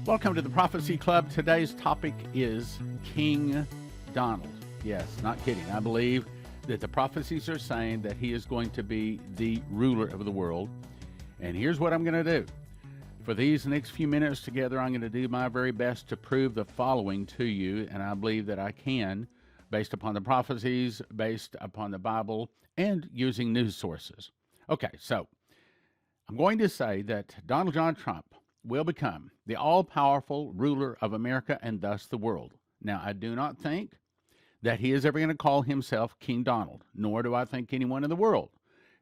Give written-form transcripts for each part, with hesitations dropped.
Welcome to the Prophecy Club. Today's topic is King Donald. Yes, not kidding. I believe that the prophecies are saying that he is going to be the ruler of the world. And here's what I'm going to do. For these next few minutes together, I'm going to do my very best to prove the following to you, and I believe that I can, based upon the prophecies, based upon the Bible, and using news sources. Okay, so I'm going to say that Donald John Trump will become the all-powerful ruler of America and thus the world. Now, I do not think that he is ever going to call himself King Donald, nor do I think anyone in the world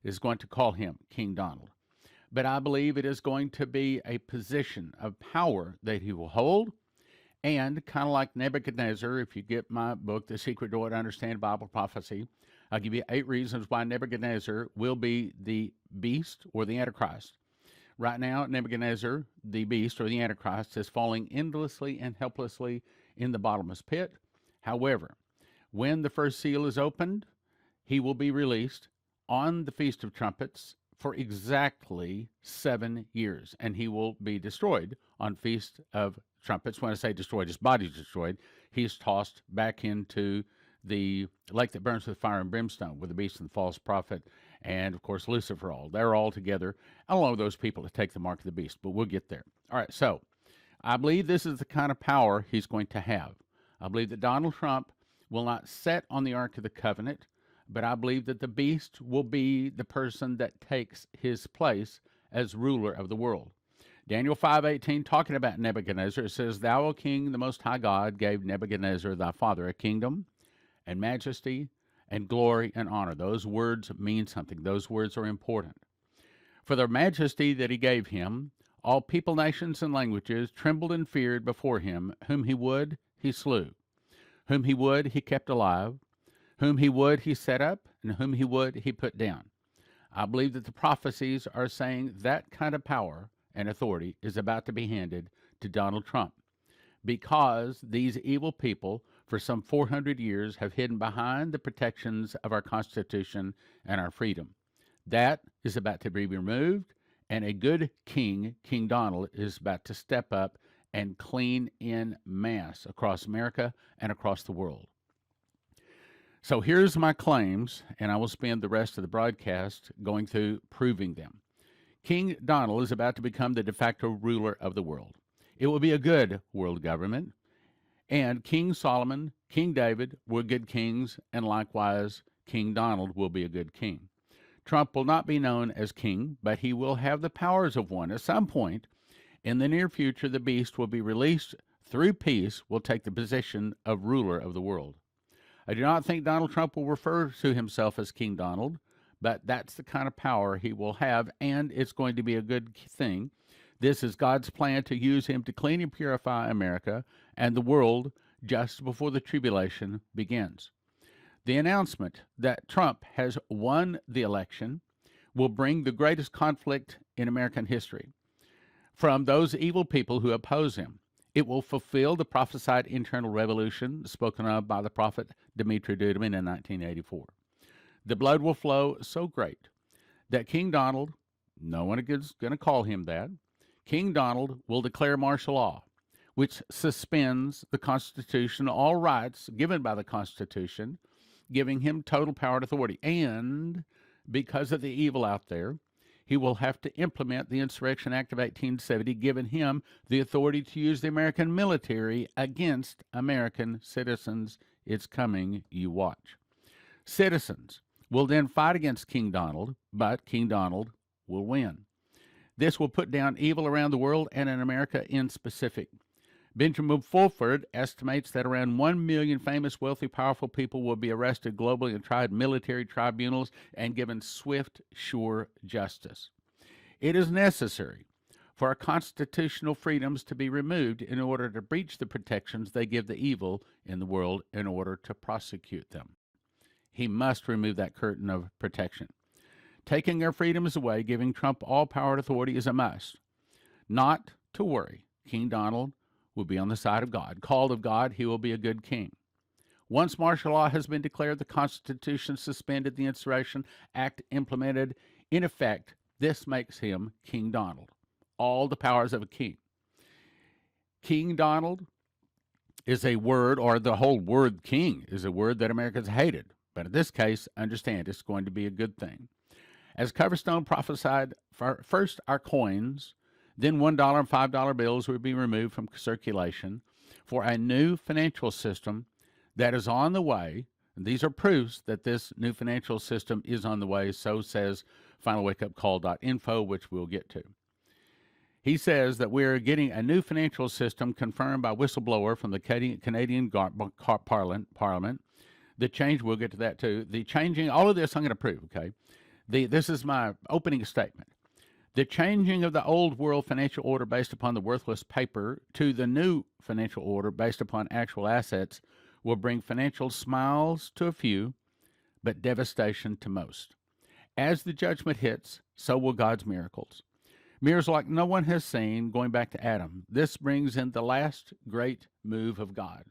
is going to call him King Donald. But I believe it is going to be a position of power that he will hold, and kind of like Nebuchadnezzar, if you get my book, The Secret Door to Understand Bible Prophecy, I'll give you 8 reasons why Nebuchadnezzar will be the beast or the Antichrist. Right now, Nebuchadnezzar, the beast or the Antichrist, is falling endlessly and helplessly in the bottomless pit. However, when the first seal is opened, he will be released on the Feast of Trumpets for exactly 7 years, and he will be destroyed on Feast of Trumpets. When I say destroyed, his body is destroyed. He's tossed back into the lake that burns with fire and brimstone, with the beast and the false prophet, and of course Lucifer. They're all together, along with those people that take the mark of the beast. But we'll get there. All right. So I believe this is the kind of power he's going to have. I believe that Donald Trump will not sit on the Ark of the Covenant, but I believe that the beast will be the person that takes his place as ruler of the world. Daniel 5:18, talking about Nebuchadnezzar, it says, "Thou, O King, the Most High God, gave Nebuchadnezzar thy father a kingdom and majesty and glory and honor." Those words mean something. Those words are important. "For the majesty that he gave him, all people, nations, and languages trembled and feared before him. Whom he would, he slew. Whom he would, he kept alive. Whom he would, he set up. And whom he would, he put down." I believe that the prophecies are saying that kind of power and authority is about to be handed to Donald Trump, because these evil people for some 400 years have hidden behind the protections of our Constitution and our freedom. That is about to be removed, and a good king, King Donald, is about to step up and clean in mass across America and across the world. So here's my claims, and I will spend the rest of the broadcast going through proving them. King Donald is about to become the de facto ruler of the world. It will be a good world government, and King Solomon, King David were good kings, and likewise King Donald will be a good king. Trump will not be known as king, but he will have the powers of one. At some point in the near future, the beast will be released through peace, will take the position of ruler of the world. I do not think Donald Trump will refer to himself as King Donald, but that's the kind of power he will have, and it's going to be a good thing. This is God's plan to use him to clean and purify America and the world just before the tribulation begins. The announcement that Trump has won the election will bring the greatest conflict in American history from those evil people who oppose him. It will fulfill the prophesied internal revolution spoken of by the prophet Dumitru in 1984. The blood will flow so great that King Donald, no one is going to call him that, King Donald will declare martial law, which suspends the Constitution, all rights given by the Constitution, giving him total power and authority. And because of the evil out there, he will have to implement the Insurrection Act of 1870, giving him the authority to use the American military against American citizens. It's coming, you watch. Citizens will then fight against King Donald, but King Donald will win. This will put down evil around the world and in America in specific. Benjamin Fulford estimates that around 1 million famous, wealthy, powerful people will be arrested globally and tried in military tribunals and given swift, sure justice. It is necessary for our constitutional freedoms to be removed in order to breach the protections they give the evil in the world in order to prosecute them. He must remove that curtain of protection. Taking our freedoms away, giving Trump all power and authority is a must. Not to worry, King Donald will be on the side of God. Called of God, he will be a good king. Once martial law has been declared, the Constitution suspended, the Insurrection Act implemented, in effect, this makes him King Donald. All the powers of a king. King Donald is a word, or the whole word king is a word that Americans hated. But in this case, understand it's going to be a good thing. As Coverstone prophesied, first our coins, then $1 and $5 bills would be removed from circulation for a new financial system that is on the way. And these are proofs that this new financial system is on the way, so says finalwakeupcall.info, which we'll get to. He says that we're getting a new financial system confirmed by whistleblower from the Canadian Parliament. The change, we'll get to that too. The changing, all of this I'm going to prove, okay? This is my opening statement. The changing of the old world financial order based upon the worthless paper to the new financial order based upon actual assets will bring financial smiles to a few, but devastation to most. As the judgment hits, so will God's miracles. Miracles like no one has seen going back to Adam. This brings in the last great move of God.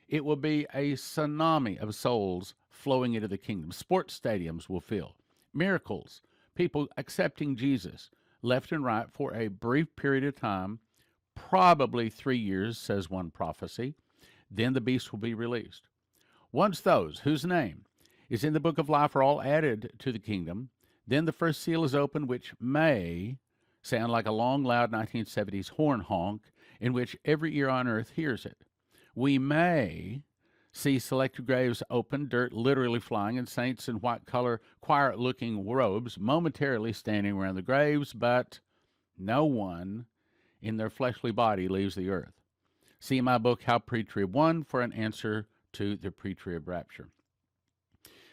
It will be a tsunami of souls flowing into the kingdom. Sports stadiums will fill. Miracles, people accepting Jesus left and right for a brief period of time, probably 3 years, says one prophecy. Then the beast will be released. Once those whose name is in the book of life are all added to the kingdom, then the first seal is opened, which may sound like a long, loud 1970s horn honk in which every ear on earth hears it. We may see selected graves open, dirt literally flying, and saints in white collar, quiet-looking robes momentarily standing around the graves, but no one in their fleshly body leaves the earth. See my book, How Pre-Trib Won, for an answer to the pre-trib rapture.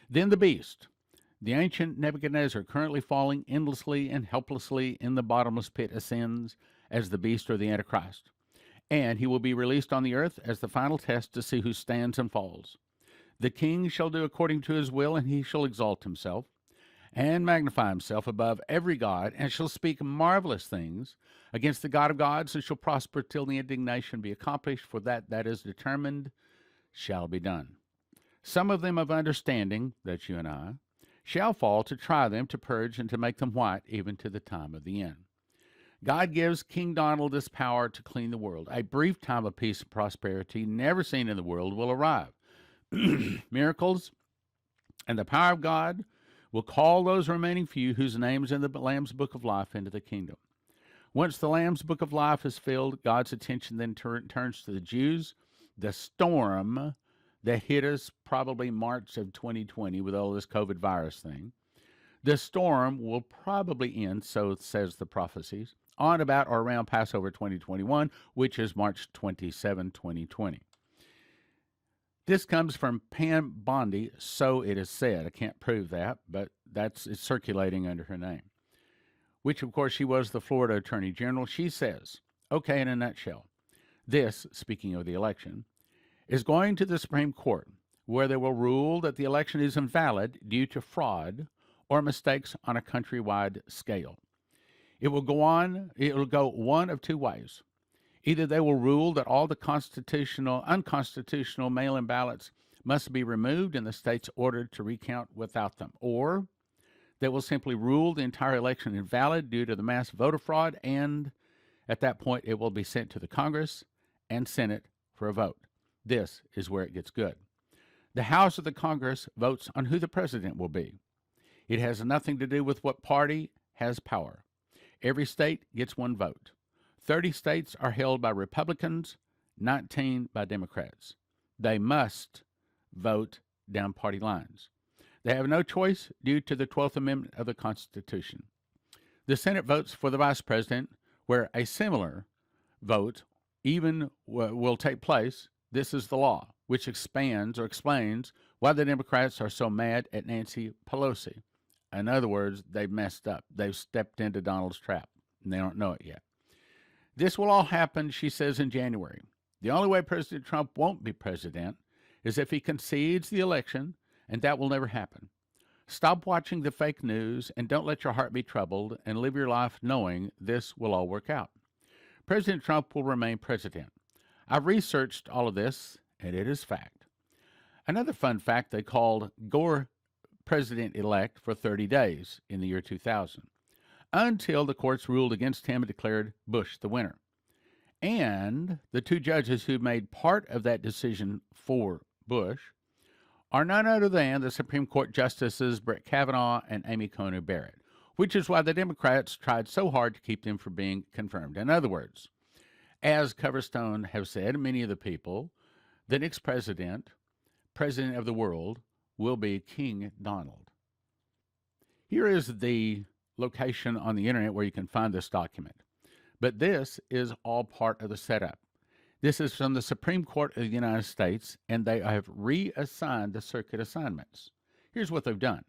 Then the beast, the ancient Nebuchadnezzar, currently falling endlessly and helplessly in the bottomless pit, ascends as the beast or the Antichrist. And he will be released on the earth as the final test to see who stands and falls. The king shall do according to his will, and he shall exalt himself and magnify himself above every god, and shall speak marvelous things against the God of gods, and shall prosper till the indignation be accomplished, for that is determined shall be done. Some of them of understanding, that's you and I, shall fall to try them, to purge, and to make them white, even to the time of the end. God gives King Donald this power to clean the world. A brief time of peace and prosperity never seen in the world will arrive. Miracles and the power of God will call those remaining few whose names in the Lamb's Book of Life into the kingdom. Once the Lamb's Book of Life is filled, God's attention then turns to the Jews. The storm that hit us probably March of 2020 with all this COVID virus thing, the storm will probably end, so says the prophecies, on about or around Passover 2021, which is March 27, 2020. This comes from Pam Bondi, so it is said. I can't prove that, but it's circulating under her name, which, of course, she was the Florida Attorney General. She says, okay, in a nutshell, this, speaking of the election, is going to the Supreme Court, where they will rule that the election is invalid due to fraud or mistakes on a countrywide scale. It will go one of two ways. Either they will rule that all the unconstitutional mail-in ballots must be removed and the states ordered to recount without them, or they will simply rule the entire election invalid due to the mass voter fraud, and at that point it will be sent to the Congress and Senate for a vote. This is where it gets good. The House of the Congress votes on who the president will be. It has nothing to do with what party has power. Every state gets one vote. 30 states are held by Republicans, 19 by Democrats. They must vote down party lines. They have no choice due to the 12th Amendment of the Constitution. The Senate votes for the vice president, where a similar vote even will take place. This is the law, which expands or explains why the Democrats are so mad at Nancy Pelosi. In other words, they've messed up. They've stepped into Donald's trap, and they don't know it yet. This will all happen, she says, in January. The only way President Trump won't be president is if he concedes the election, and that will never happen. Stop watching the fake news and don't let your heart be troubled, and live your life knowing this will all work out. President Trump will remain president. I've researched all of this, and it is fact. Another fun fact, they called Gore president-elect for 30 days in the year 2000, until the courts ruled against him and declared Bush the winner. And the two judges who made part of that decision for Bush are none other than the Supreme Court Justices Brett Kavanaugh and Amy Coney Barrett, which is why the Democrats tried so hard to keep them from being confirmed. In other words, as Coverstone have said, many of the people, the next president of the world, will be King Donald. Here is the location on the internet where you can find this document. But this is all part of the setup. This is from the Supreme Court of the United States, and they have reassigned the circuit assignments. Here's what they've done.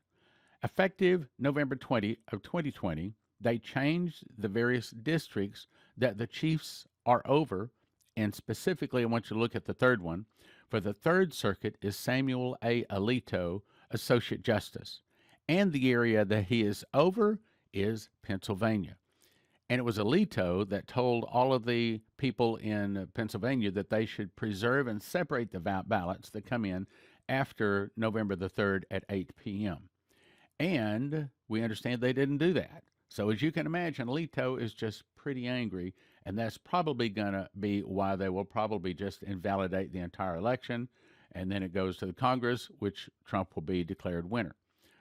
Effective November 20 of 2020, they changed the various districts that the chiefs are over, and specifically I want you to look at the third one. For the Third Circuit is Samuel A. Alito, Associate Justice, and the area that he is over is Pennsylvania. And it was Alito that told all of the people in Pennsylvania that they should preserve and separate the ballots that come in after November the 3rd at 8 p.m. And we understand they didn't do that. So as you can imagine, Alito is just pretty angry, and that's probably going to be why they will probably just invalidate the entire election, and then it goes to the Congress, which Trump will be declared winner.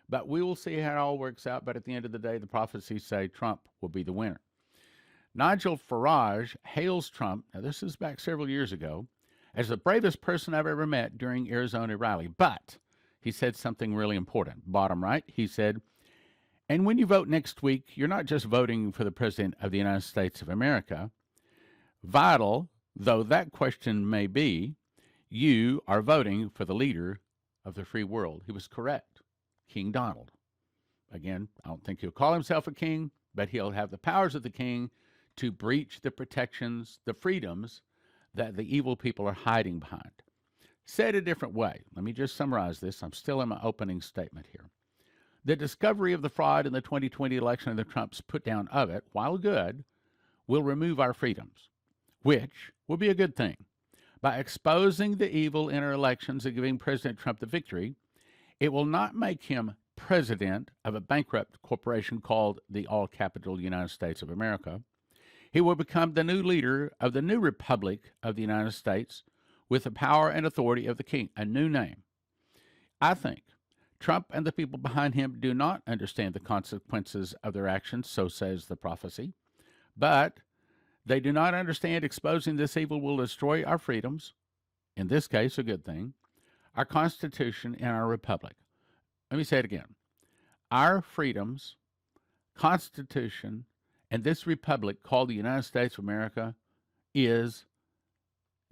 But we will see how it all works out, but at the end of the day, the prophecies say Trump will be the winner. Nigel Farage hails Trump, now this is back several years ago, as the bravest person I've ever met during Arizona rally, but he said something really important. Bottom right, he said, and when you vote next week, you're not just voting for the President of the United States of America. Vital though that question may be, you are voting for the leader of the free world. He was correct, King Donald. Again, I don't think he'll call himself a king, but he'll have the powers of the king to breach the protections, the freedoms that the evil people are hiding behind. Said a different way, let me just summarize this. I'm still in my opening statement here. The discovery of the fraud in the 2020 election and the Trump's put down of it, while good, will remove our freedoms, which will be a good thing. By exposing the evil in our elections and giving President Trump the victory, it will not make him president of a bankrupt corporation called the all-capital United States of America. He will become the new leader of the new Republic of the United States with the power and authority of the king, a new name. I think Trump and the people behind him do not understand the consequences of their actions, so says the prophecy. But they do not understand exposing this evil will destroy our freedoms, in this case a good thing, our Constitution and our Republic. Let me say it again. Our freedoms, Constitution, and this Republic called the United States of America is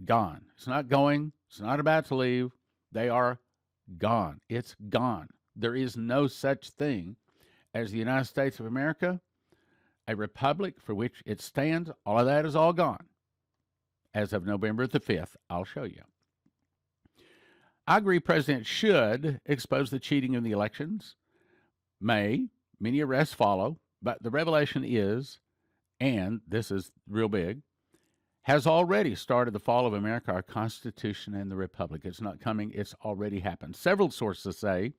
gone. It's not going. It's not about to leave. They are gone. It's gone. There is no such thing as the United States of America, a republic for which it stands. All of that is all gone. As of November the 5th, I'll show you. I agree President should expose the cheating in the elections. Many arrests follow, but the revelation is, and this is real big, has already started the fall of America, our Constitution, and the Republic. It's not coming. It's already happened. Several sources say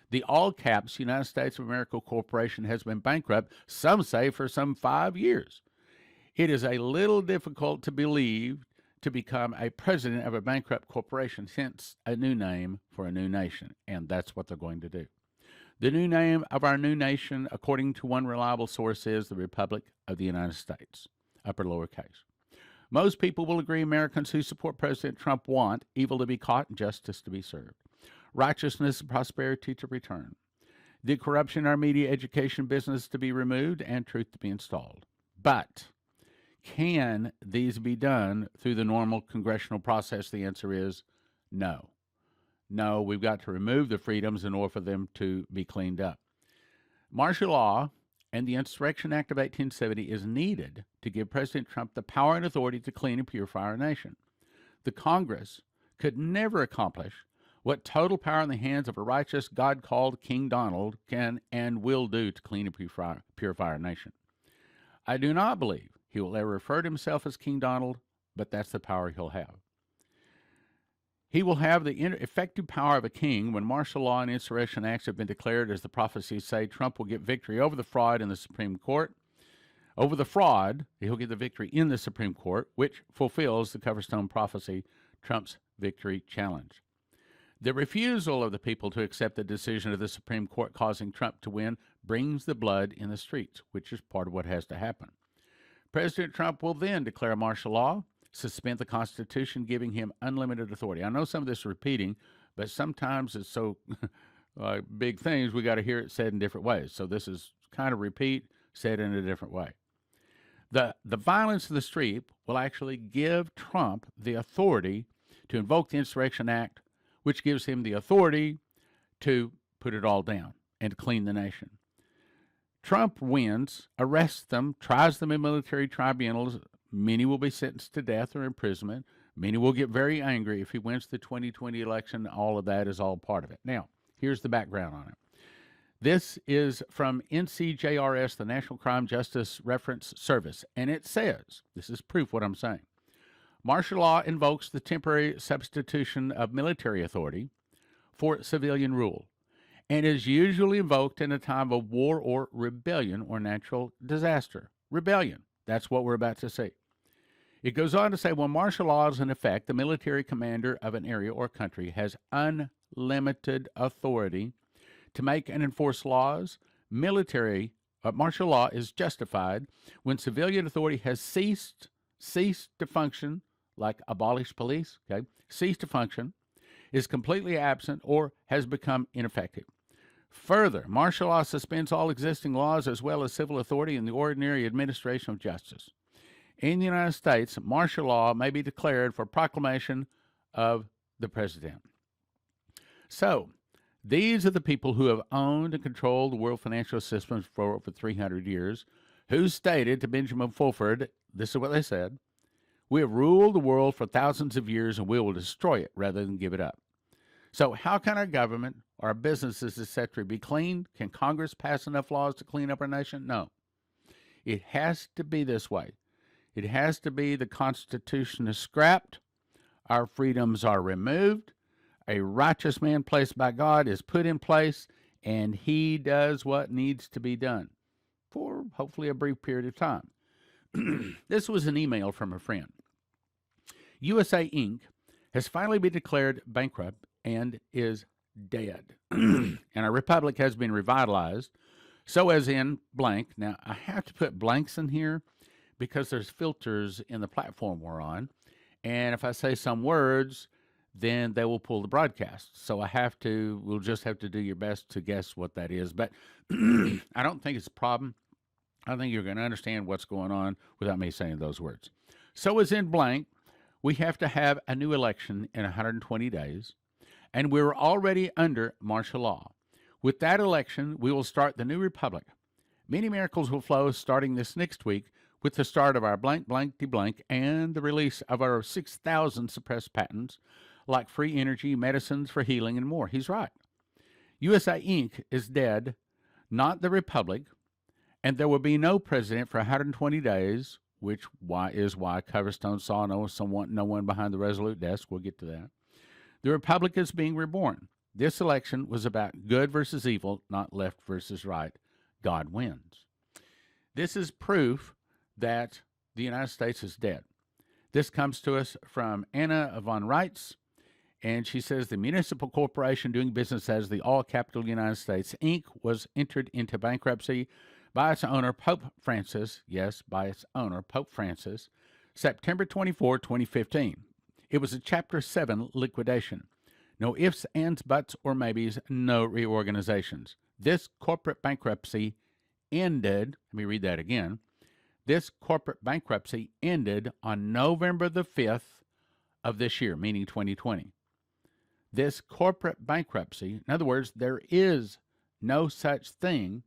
the all-caps United States of America Corporation has been bankrupt, some say for some 5 years. It is a little difficult to believe to become a president of a bankrupt corporation, hence a new name for a new nation, and that's what they're going to do. The new name of our new nation, according to one reliable source, is the Republic of the United States, upper lowercase. Most people will agree Americans who support President Trump want evil to be caught and justice to be served, righteousness and prosperity to return, the corruption in our media, education, business to be removed, and truth to be installed. But can these be done through the normal congressional process? The answer is no. No, we've got to remove the freedoms in order for them to be cleaned up. Martial law and the Insurrection Act of 1870 is needed to give President Trump the power and authority to clean and purify our nation. The Congress could never accomplish what total power in the hands of a righteous, God-called King Donald can and will do to clean and purify our nation. I do not believe he will ever refer to himself as King Donald, but that's the power he'll have. He will have the effective power of a king when martial law and insurrection acts have been declared. As the prophecies say, Trump will get victory over the fraud in the Supreme Court, Over the fraud, he'll get the victory in the Supreme Court, which fulfills the Coverstone prophecy, Trump's victory challenge. The refusal of the people to accept the decision of the Supreme Court causing Trump to win brings the blood in the streets, which is part of what has to happen. President Trump will then declare martial law, suspend the Constitution, giving him unlimited authority. I know some of this is repeating, but sometimes it's so big things, we got to hear it said in different ways. So this is kind of repeat, said in a different way. The violence in the street will actually give Trump the authority to invoke the Insurrection Act, which gives him the authority to put it all down and to clean the nation. Trump wins, arrests them, tries them in military tribunals. Many will be sentenced to death or imprisonment. Many will get very angry if he wins the 2020 election. All of that is all part of it. Now, here's the background on it. This is from NCJRS, the National Crime Justice Reference Service, and it says, this is proof what I'm saying, martial law invokes the temporary substitution of military authority for civilian rule and is usually invoked in a time of war or rebellion or natural disaster. Rebellion, that's what we're about to see. It goes on to say, when martial law is in effect, the military commander of an area or country has unlimited authority to make and enforce laws. Martial law is justified when civilian authority has ceased to function, like abolish police, ceased to function, is completely absent, or has become ineffective. Further, martial law suspends all existing laws as well as civil authority in the ordinary administration of justice. In the United States, martial law may be declared for proclamation of the president. So, these are the people who have owned and controlled the world financial system for over 300 years, who stated to Benjamin Fulford, this is what they said, we have ruled the world for thousands of years and we will destroy it rather than give it up. So how can our government, our businesses, etc., be cleaned? Can Congress pass enough laws to clean up our nation? No. It has to be this way. It has to be the Constitution is scrapped, our freedoms are removed, a righteous man placed by God is put in place, and he does what needs to be done for hopefully a brief period of time. This was an email from a friend. USA Inc. has finally been declared bankrupt and is dead. And our republic has been revitalized, so as in blank. Now, I have to put blanks in here because there's filters in the platform we're on. And if I say some words, then they will pull the broadcast. So we'll just have to do your best to guess what that is. But I don't think it's a problem. I think you're going to understand what's going on without me saying those words. So as in blank, we have to have a new election in 120 days, and we're already under martial law. With that election, we will start the new republic. Many miracles will flow starting this next week with the start of our blank, blank, de-blank, and the release of our 6,000 suppressed patents, like free energy, medicines for healing, and more. He's right. USA Inc. is dead, not the republic, and there will be no president for 120 days, which is why Coverstone saw no one behind the Resolute desk. We'll get to that. The republic is being reborn. This election was about good versus evil, not left versus right. God wins. This is proof that the United States is dead. This comes to us from Anna von Reitz, and she says the municipal corporation doing business as the all-capital United States, Inc., was entered into bankruptcy by its owner, Pope Francis, September 24, 2015. It was a Chapter 7 liquidation. No ifs, ands, buts, or maybes, no reorganizations. This corporate bankruptcy ended, let me read that again. This corporate bankruptcy ended on November the 5th of this year, meaning 2020. This corporate bankruptcy, in other words, there is no such thing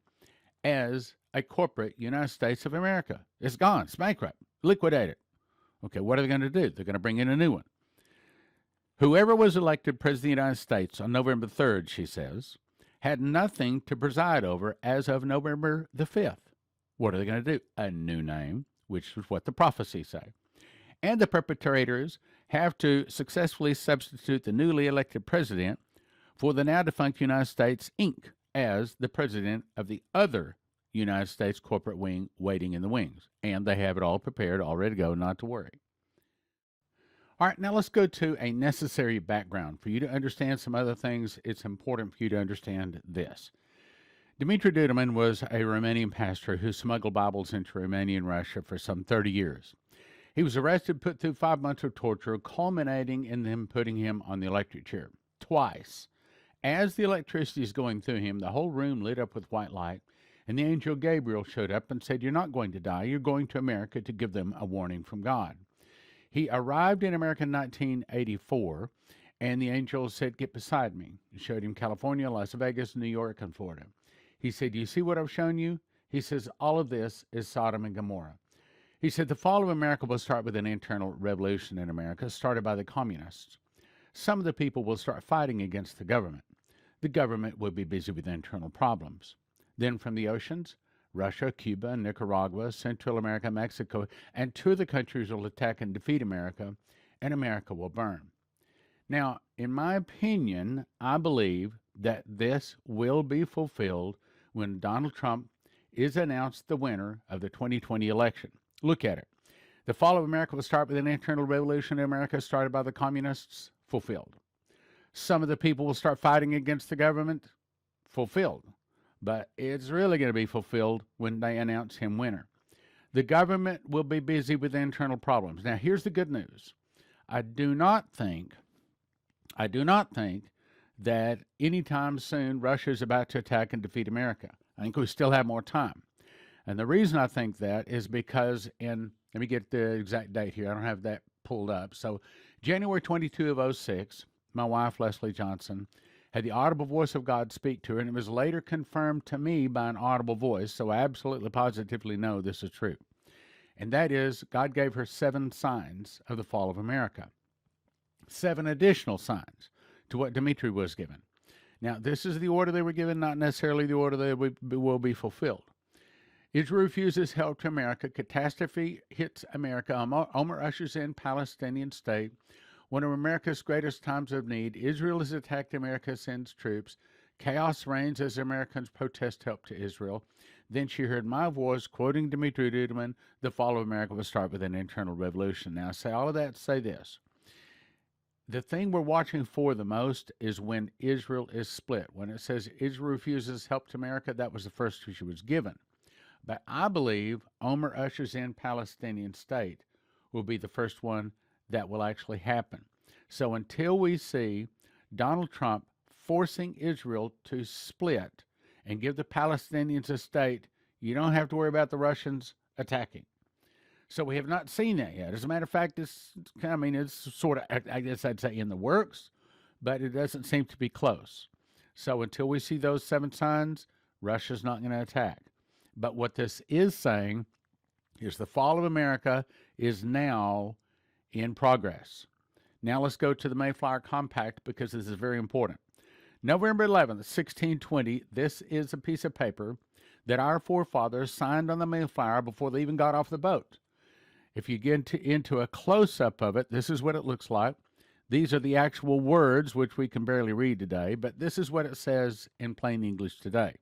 as a corporate United States of America. It's gone. It's bankrupt. Liquidate it. Okay, what are they going to do? They're going to bring in a new one. Whoever was elected President of the United States on November 3rd, she says, had nothing to preside over as of November the 5th. What are they going to do? A new name, which is what the prophecies say. And the perpetrators have to successfully substitute the newly elected president for the now defunct United States, Inc., as the president of the other United States corporate wing waiting in the wings. And they have it all prepared, all ready to go, not to worry. All right, now let's go to a necessary background. For you to understand some other things, it's important for you to understand this. Dumitru was a Romanian pastor who smuggled Bibles into Romania and Russia for some 30 years. He was arrested, put through 5 months of torture, culminating in them putting him on the electric chair twice. As the electricity is going through him, the whole room lit up with white light, and the angel Gabriel showed up and said, "You're not going to die. You're going to America to give them a warning from God." He arrived in America in 1984, and the angel said, "Get beside me." He showed him California, Las Vegas, New York, and Florida. He said, "Do you see what I've shown you?" He says, "All of this is Sodom and Gomorrah." He said, "The fall of America will start with an internal revolution in America, started by the communists. Some of the people will start fighting against the government. The government will be busy with internal problems. Then from the oceans, Russia, Cuba, Nicaragua, Central America, Mexico, and 2 of the countries will attack and defeat America, and America will burn." Now, in my opinion, I believe that this will be fulfilled when Donald Trump is announced the winner of the 2020 election. Look at it. The fall of America will start with an internal revolution in America started by the communists. Fulfilled. Some of the people will start fighting against the government. Fulfilled. But it's really going to be fulfilled when they announce him winner. The government will be busy with internal problems. Now, here's the good news. I do not think that anytime soon Russia is about to attack and defeat America. I think we still have more time. And the reason I think that is because let me get the exact date here. I don't have that pulled up. So January 22 of 06, my wife, Leslie Johnson, had the audible voice of God speak to her, and it was later confirmed to me by an audible voice, so I absolutely positively know this is true. And that is, God gave her 7 signs of the fall of America. 7 additional signs to what Dumitru was given. Now, this is the order they were given, not necessarily the order that will be fulfilled. Israel refuses help to America. Catastrophe hits America. Omar ushers in Palestinian state. One of America's greatest times of need. Israel is attacked. America sends troops. Chaos reigns as Americans protest help to Israel. Then she heard my voice quoting Dumitru. The fall of America will start with an internal revolution. Now, I say all of that to say this. The thing we're watching for the most is when Israel is split. When it says Israel refuses help to America, that was the first she was given. But I believe Omar ushers in Palestinian state will be the first one that will actually happen. So until we see Donald Trump forcing Israel to split and give the Palestinians a state, you don't have to worry about the Russians attacking. So we have not seen that yet. As a matter of fact, it's sort of, I guess I'd say, in the works, but it doesn't seem to be close. So until we see those 7 signs, Russia's not going to attack. But what this is saying is the fall of America is now in progress. Now let's go to the Mayflower Compact, because this is very important. November 11th, 1620, this is a piece of paper that our forefathers signed on the Mayflower before they even got off the boat. If you get into a close-up of it, this is what it looks like. These are the actual words, which we can barely read today, but this is what it says in plain English today.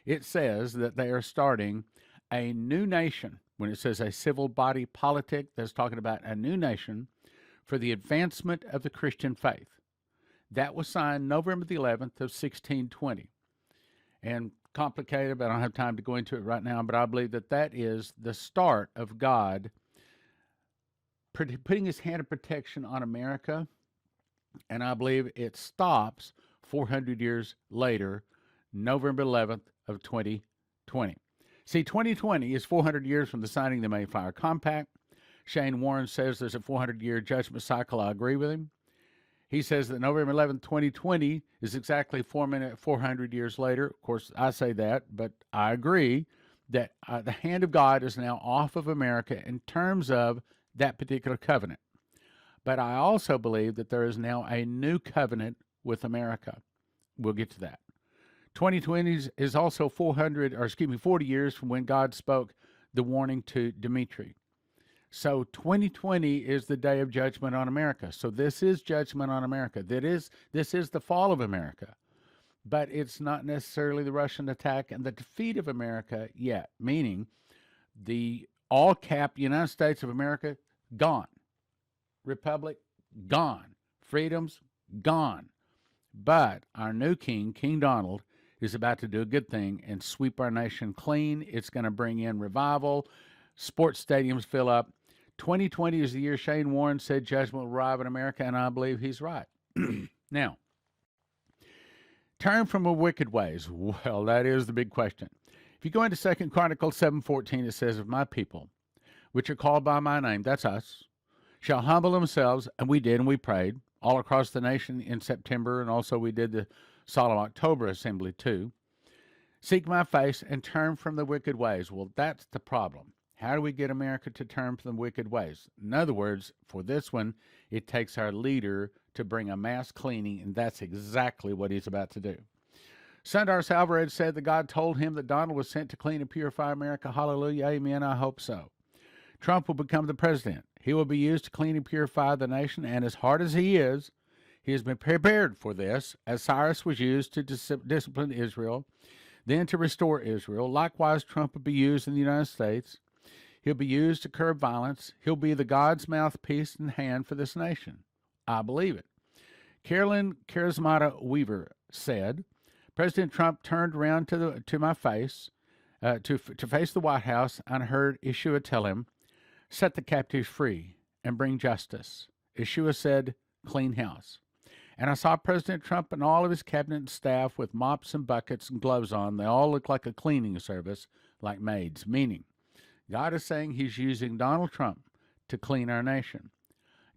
It says that they are starting a new nation. When it says a civil body politic, that's talking about a new nation for the advancement of the Christian faith. That was signed November the 11th of 1620. And complicated, but I don't have time to go into it right now, but I believe that that is the start of God putting his hand of protection on America, and I believe it stops 400 years later, November 11th of 2020. See, 2020 is 400 years from the signing of the Mayflower Compact. Shane Warren says there's a 400-year judgment cycle. I agree with him. He says that November 11th, 2020 is exactly 400 years later. Of course, I say that, but I agree that the hand of God is now off of America in terms of that particular covenant. But I also believe that there is now a new covenant with America. We'll get to that. 2020 is also 40 years from when God spoke the warning to Dumitru. So 2020 is the day of judgment on America. So this is judgment on America. This is the fall of America. but it's not necessarily the Russian attack and the defeat of America yet, meaning the all cap United States of America gone, republic gone, freedoms gone. But our new king, King Donald, is about to do a good thing and sweep our nation clean. It's going to bring in revival. Sports stadiums fill up. 2020 is the year Shane Warren said judgment will arrive in America, and I believe he's right. Now, turn from our wicked ways. Well, that is the big question. If you go into 2 Chronicles 7:14, it says, "If my people, which are called by my name," that's us, "shall humble themselves," and we did, and we prayed all across the nation in September, and also we did the Solemn October Assembly too, "seek my face and turn from the wicked ways." Well, that's the problem. How do we get America to turn from the wicked ways? In other words, for this one, it takes our leader to bring a mass cleaning, and that's exactly what he's about to do. Sundar Selvaraj said that God told him that Donald was sent to clean and purify America. Hallelujah, amen, I hope so. Trump will become the president. He will be used to clean and purify the nation, and as hard as he has been prepared for this, as Cyrus was used to discipline Israel, then to restore Israel. Likewise, Trump will be used in the United States. He'll be used to curb violence. He'll be the God's mouthpiece and hand for this nation. I believe it. Carolyn Charismata Weaver said, President Trump turned around to my face, to face the White House, and I heard Yeshua tell him, "Set the captives free and bring justice." Yeshua said, "Clean house." And I saw President Trump and all of his cabinet and staff with mops and buckets and gloves on. They all look like a cleaning service, like maids, meaning God is saying he's using Donald Trump to clean our nation.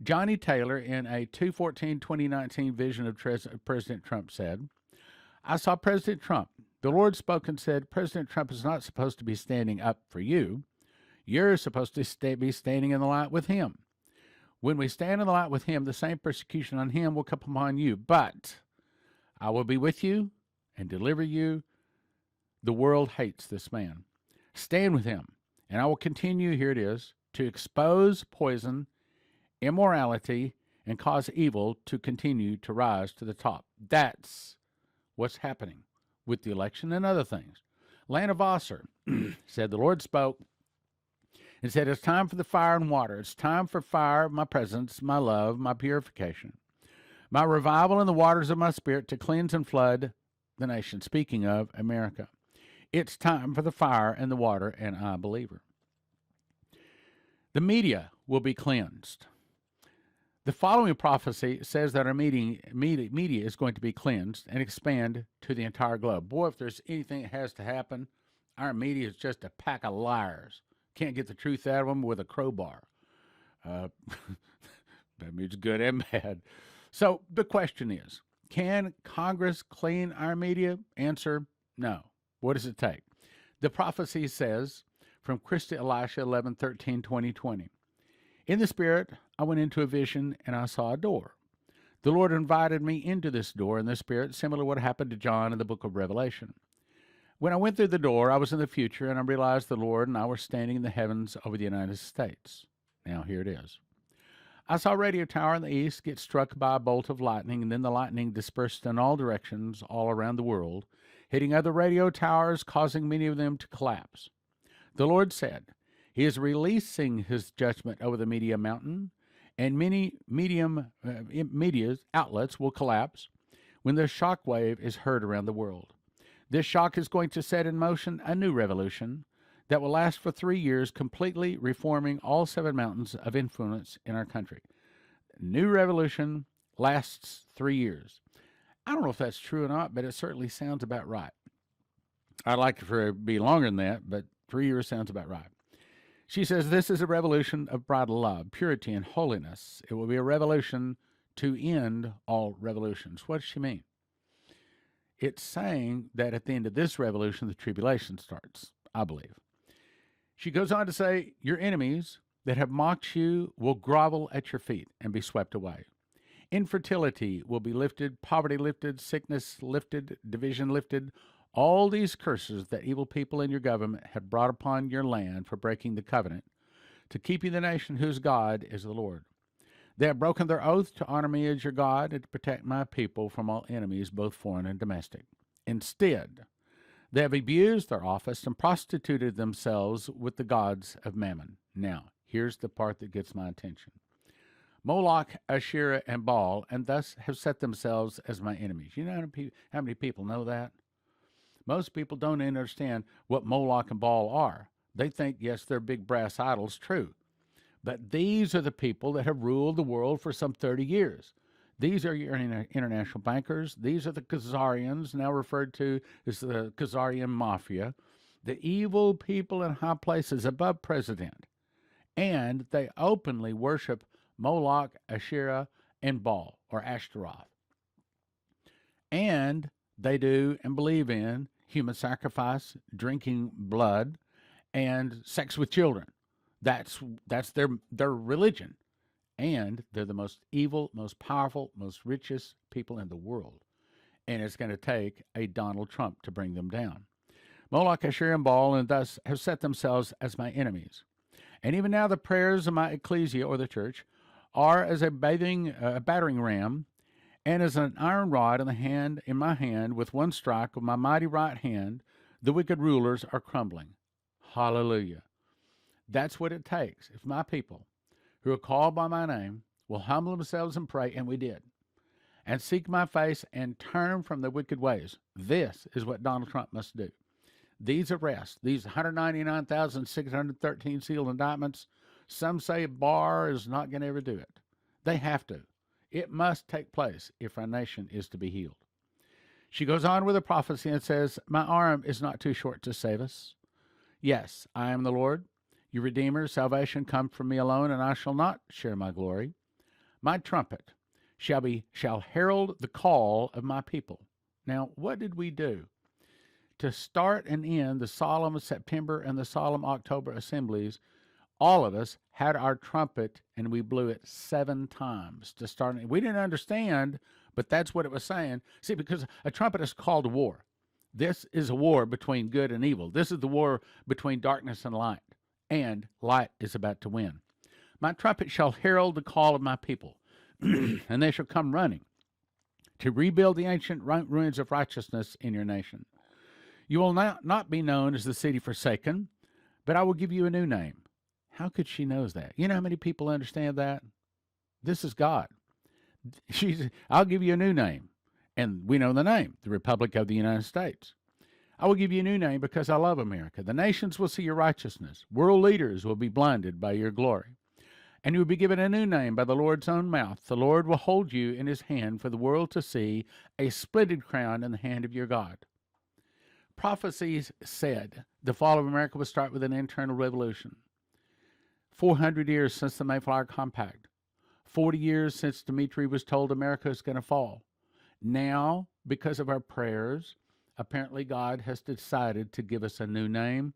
Johnny Taylor, in a 2/14/2019 vision of President Trump, said, "I saw President Trump. The Lord spoke and said, President Trump is not supposed to be standing up for you. You're supposed to be standing in the light with him. When we stand in the light with him, the same persecution on him will come upon you. But I will be with you and deliver you. The world hates this man. Stand with him. And I will continue," here it is, "to expose poison, immorality, and cause evil to continue to rise to the top." That's what's happening with the election and other things. Lana Vosser said, "The Lord spoke and said, it's time for the fire and water. It's time for fire, my presence, my love, my purification, my revival in the waters of my spirit to cleanse and flood the nation." Speaking of America. It's time for the fire and the water, and I believe her. The media will be cleansed. The following prophecy says that our media is going to be cleansed and expand to the entire globe. Boy, if there's anything that has to happen, our media is just a pack of liars. Can't get the truth out of them with a crowbar. That means good and bad. So the question is, can Congress clean our media? Answer, no. What does it take? The prophecy says from Christa Elisha 11:13-2020. "In the Spirit, I went into a vision and I saw a door. The Lord invited me into this door in the Spirit, similar to what happened to John in the book of Revelation. When I went through the door, I was in the future and I realized the Lord and I were standing in the heavens over the United States." Now here it is. "I saw a radio tower in the east get struck by a bolt of lightning, and then the lightning dispersed in all directions all around the world, hitting other radio towers, causing many of them to collapse. The Lord said, He is releasing His judgment over the media mountain, and many media outlets will collapse when the shock wave is heard around the world. This shock is going to set in motion a new revolution that will last for 3 years, completely reforming all 7 mountains of influence in our country. New revolution lasts 3 years. I don't know if that's true or not, but it certainly sounds about right. I'd like for it to be longer than that, but 3 years sounds about right. She says this is a revolution of bridal love, purity, and holiness. It will be a revolution to end all revolutions. What does she mean? It's saying that at the end of this revolution, the tribulation starts, I believe. She goes on to say, your enemies that have mocked you will grovel at your feet and be swept away. Infertility will be lifted, poverty lifted, sickness lifted, division lifted. All these curses that evil people in your government have brought upon your land for breaking the covenant, to keeping the nation whose God is the Lord. They have broken their oath to honor me as your God and to protect my people from all enemies, both foreign and domestic. Instead, they have abused their office and prostituted themselves with the gods of Mammon. Now, here's the part that gets my attention. Moloch, Asherah, and Baal, and thus have set themselves as my enemies. You know how many people know that? Most people don't understand what Moloch and Baal are. They think, yes, they're big brass idols, true. But these are the people that have ruled the world for some 30 years. These are your international bankers. These are the Khazarians, now referred to as the Khazarian Mafia, the evil people in high places above president. And they openly worship Moloch, Asherah, and Baal, or Ashtaroth. And they do and believe in human sacrifice, drinking blood, and sex with children. That's their religion. And they're the most evil, most powerful, most richest people in the world. And it's going to take a Donald Trump to bring them down. Moloch, Asherah, and Baal, and thus have set themselves as my enemies. And even now the prayers of my ecclesia, or the church, are as a battering ram, and as an iron rod in my hand, with one strike of my mighty right hand, the wicked rulers are crumbling. Hallelujah. That's what it takes. If my people, who are called by my name, will humble themselves and pray, and we did, and seek my face and turn from their wicked ways. This is what Donald Trump must do. These arrests, these 199,613 sealed indictments, some say Barr is not going to ever do it. They have to. It must take place if our nation is to be healed. She goes on with a prophecy and says, my arm is not too short to save us. Yes, I am the Lord, your Redeemer. Salvation comes from me alone, and I shall not share my glory. My trumpet shall herald the call of my people. Now, what did we do? To start and end the solemn September and the solemn October assemblies, all of us had our trumpet, and we blew it 7 times to start. We didn't understand, but that's what it was saying. See, because a trumpet is called a war. This is a war between good and evil. This is the war between darkness and light. And light is about to win. My trumpet shall herald the call of my people, and they shall come running to rebuild the ancient ruins of righteousness in your nation. You will not be known as the city forsaken, but I will give you a new name. How could she know that? You know how many people understand that? This is God. I'll give you a new name. And we know the name, the Republic of the United States. I will give you a new name because I love America. The nations will see your righteousness. World leaders will be blinded by your glory. And you will be given a new name by the Lord's own mouth. The Lord will hold you in his hand for the world to see, a splendid crown in the hand of your God. Prophecies said the fall of America would start with an internal revolution. 400 years since the Mayflower Compact. 40 years since Dumitru was told America is going to fall. Now, because of our prayers, apparently God has decided to give us a new name,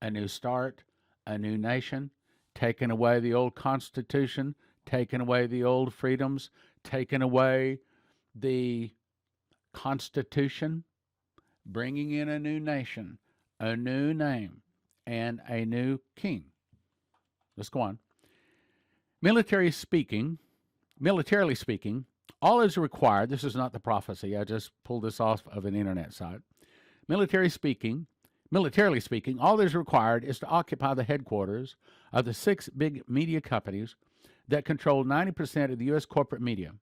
a new start, a new nation, taken away the old Constitution, taken away the old freedoms, taken away the Constitution, bringing in a new nation, a new name, and a new king. Let's go on. Militarily speaking, all is required. This is not the prophecy. I just pulled this off of an internet site. Militarily speaking, all that is required is to occupy the headquarters of the 6 big media companies that control 90% of the U.S. corporate media.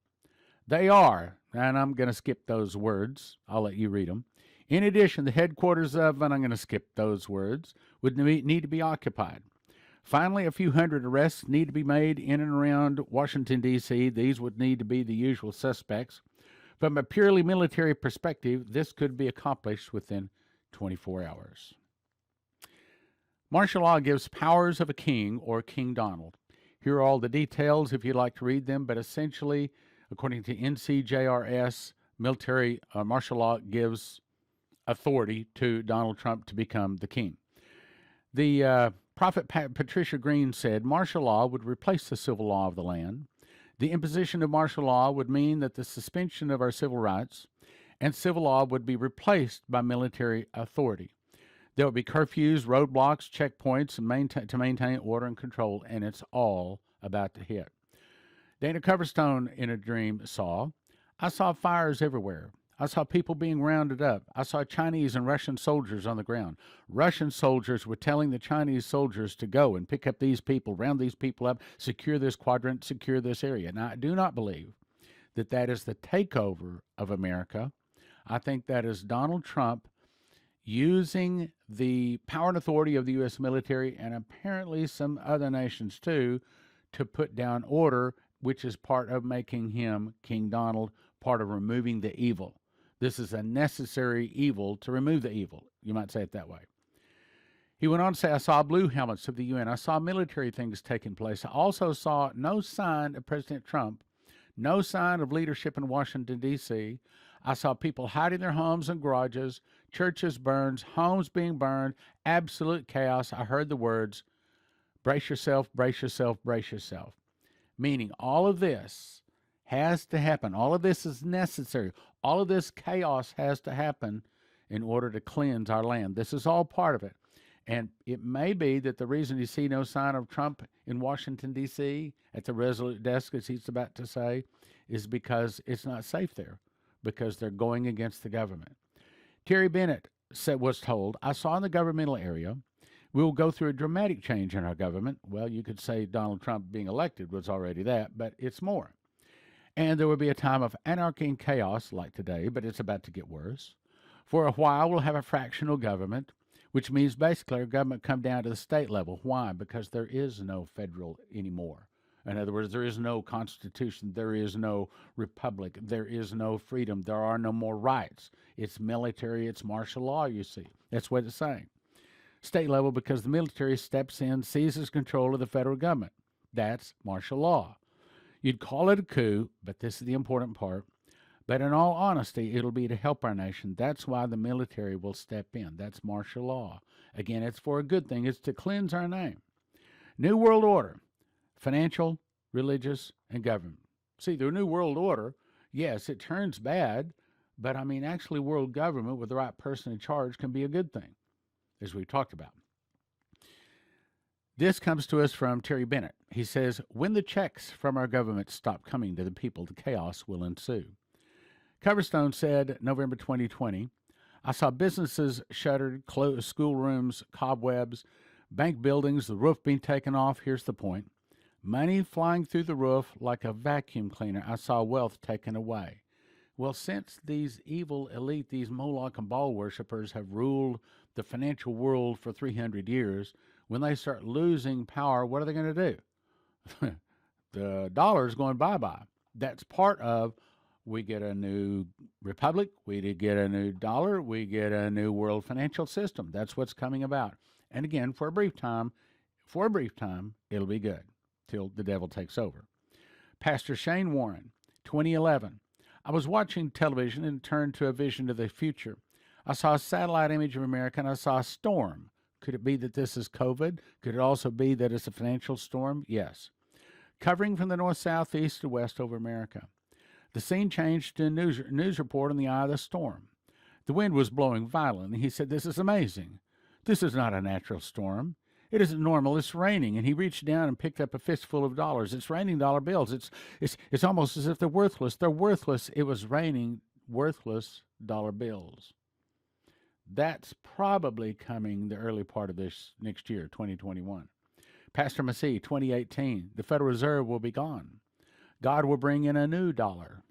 They are, and I'm going to skip those words. I'll let you read them. In addition, the headquarters of, and I'm going to skip those words, would need to be occupied. Finally, a few hundred arrests need to be made in and around Washington, D.C. These would need to be the usual suspects. From a purely military perspective, this could be accomplished within 24 hours. Martial law gives powers of a king, or King Donald. Here are all the details if you'd like to read them, but essentially, according to NCJRS, military martial law gives authority to Donald Trump to become the king. The Prophet Patricia Green said martial law would replace the civil law of the land. The imposition of martial law would mean that the suspension of our civil rights and civil law would be replaced by military authority. There would be curfews, roadblocks, checkpoints, and to maintain order and control, and it's all about to hit. Dana Coverstone in a dream saw, I saw fires everywhere. I saw people being rounded up. I saw Chinese and Russian soldiers on the ground. Russian soldiers were telling the Chinese soldiers to go and pick up these people, round these people up, secure this quadrant, secure this area. Now, I do not believe that that is the takeover of America. I think that is Donald Trump using the power and authority of the U.S. military and apparently some other nations too to put down order, which is part of making him, King Donald, part of removing the evil. This is a necessary evil to remove the evil. You might say it that way. He went on to say, I saw blue helmets of the UN. I saw military things taking place. I also saw no sign of President Trump, no sign of leadership in Washington, D.C. I saw people hiding their homes and garages, churches burned, homes being burned, absolute chaos. I heard the words, brace yourself, brace yourself, brace yourself. Meaning all of this has to happen. All of this is necessary. All of this chaos has to happen in order to cleanse our land. This is all part of it. And it may be that the reason you see no sign of Trump in Washington, D.C., at the Resolute desk, as he's about to say, is because it's not safe there, because they're going against the government. Terry Bennett was told, I saw in the governmental area, we will go through a dramatic change in our government. Well, you could say Donald Trump being elected was already that, but it's more. And there will be a time of anarchy and chaos like today, but it's about to get worse. For a while, we'll have a fractional government, which means basically our government come down to the state level. Why? Because there is no federal anymore. In other words, there is no constitution, there is no republic, there is no freedom, there are no more rights. It's military, it's martial law, you see. That's what it's saying. State level because the military steps in, seizes control of the federal government. That's martial law. You'd call it a coup, but this is the important part. But in all honesty, it'll be to help our nation. That's why the military will step in. That's martial law. Again, it's for a good thing. It's to cleanse our name. New World Order, financial, religious, and government. See, the New World Order, yes, it turns bad, but I mean, actually, world government with the right person in charge can be a good thing, as we've talked about. This comes to us from Terry Bennett. He says, when the checks from our government stop coming to the people, the chaos will ensue. Coverstone said, November 2020, I saw businesses shuttered, closed schoolrooms, cobwebs, bank buildings, the roof being taken off. Here's the point. Money flying through the roof like a vacuum cleaner. I saw wealth taken away. Well, since these evil elite, these Moloch and Baal worshippers have ruled the financial world for 300 years, when they start losing power, what are they going to do? The dollar's going bye-bye. That's part of, we get a new republic, we get a new dollar, we get a new world financial system. That's what's coming about. And again, for a brief time, it'll be good till the devil takes over. Pastor Shane Warren, 2011. I was watching television and turned to a vision of the future. I saw a satellite image of America and I saw a storm. Could it be that this is COVID? Could it also be that it's a financial storm? Yes. Covering from the north, south, east, to west over America. The scene changed to a news report in the eye of the storm. The wind was blowing violently. He said, this is amazing. This is not a natural storm. It isn't normal. It's raining. And he reached down and picked up a fistful of dollars. It's raining dollar bills. It's almost as if they're worthless. They're worthless. It was raining worthless dollar bills. That's probably coming the early part of this next year, 2021. Pastor Masse, 2018, the Federal Reserve will be gone. God will bring in a new dollar.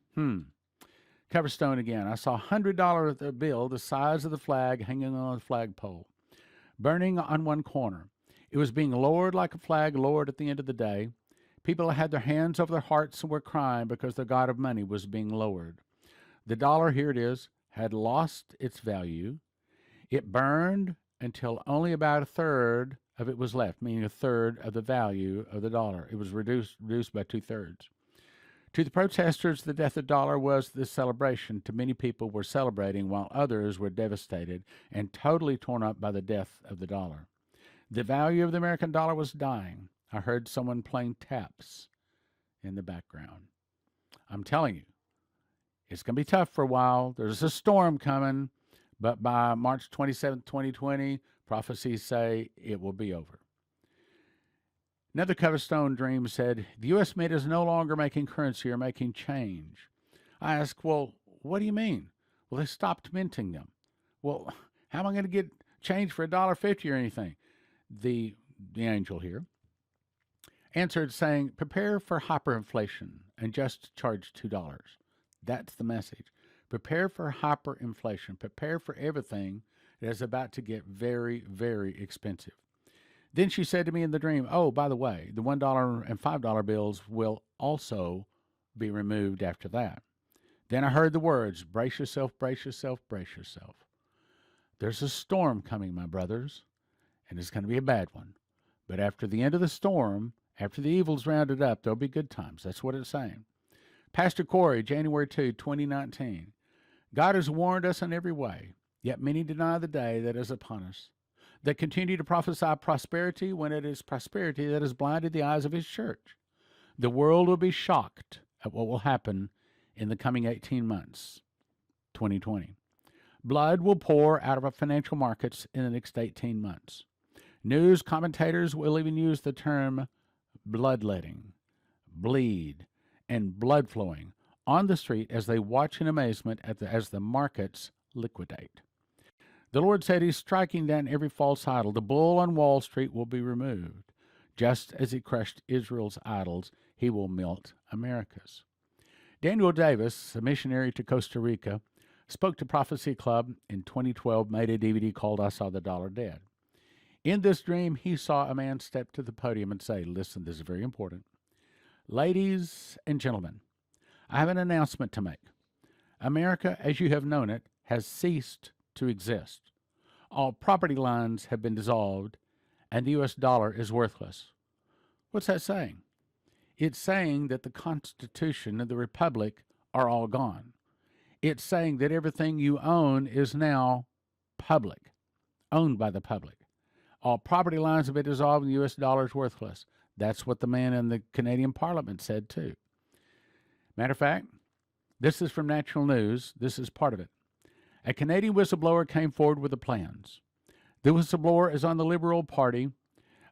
Coverstone again. I saw a $100 bill, the size of the flag, hanging on a flagpole, burning on one corner. It was being lowered like a flag lowered at the end of the day. People had their hands over their hearts and were crying because their god of money was being lowered. The dollar, here it is, had lost its value. It burned until only about a third of it was left, meaning a third of the value of the dollar. It was reduced by 2/3. To the protesters, the death of the dollar was the celebration. To many people were celebrating while others were devastated and totally torn up by the death of the dollar. The value of the American dollar was dying. I heard someone playing taps in the background. I'm telling you, it's going to be tough for a while. There's a storm coming, but by March 27, 2020, prophecies say it will be over. Another Coverstone dream said, the U.S. Mint is no longer making currency or making change. I asked, well, what do you mean? Well, they stopped minting them. Well, how am I going to get change for $1.50 or anything? The angel here answered saying, prepare for hyperinflation and just charge $2. That's the message. Prepare for hyperinflation. Prepare for everything that is about to get very, very expensive. Then she said to me in the dream, oh, by the way, the $1 and $5 bills will also be removed after that. Then I heard the words, brace yourself, brace yourself, brace yourself. There's a storm coming, my brothers, and it's going to be a bad one. But after the end of the storm, after the evil's rounded up, there'll be good times. That's what it's saying. Pastor Corey, January 2, 2019. God has warned us in every way, yet many deny the day that is upon us. They continue to prophesy prosperity when it is prosperity that has blinded the eyes of his church. The world will be shocked at what will happen in the coming 18 months, 2020. Blood will pour out of our financial markets in the next 18 months. News commentators will even use the term bloodletting, bleed, and blood flowing on the street as they watch in amazement as the markets liquidate. The Lord said he's striking down every false idol. The bull on Wall Street will be removed. Just as he crushed Israel's idols, he will melt America's. Daniel Davis, a missionary to Costa Rica, spoke to Prophecy Club in 2012, made a DVD called I Saw the Dollar Dead. In this dream, he saw a man step to the podium and say, listen, this is very important. Ladies and gentlemen, I have an announcement to make. America, as you have known it, has ceased to exist. All property lines have been dissolved, and the U.S. dollar is worthless. What's that saying? It's saying that the Constitution and the Republic are all gone. It's saying that everything you own is now public, owned by the public. All property lines have been dissolved, and the U.S. dollar is worthless. That's what the man in the Canadian Parliament said, too. Matter of fact, this is from Natural News. This is part of it. A Canadian whistleblower came forward with the plans. The whistleblower is on the Liberal Party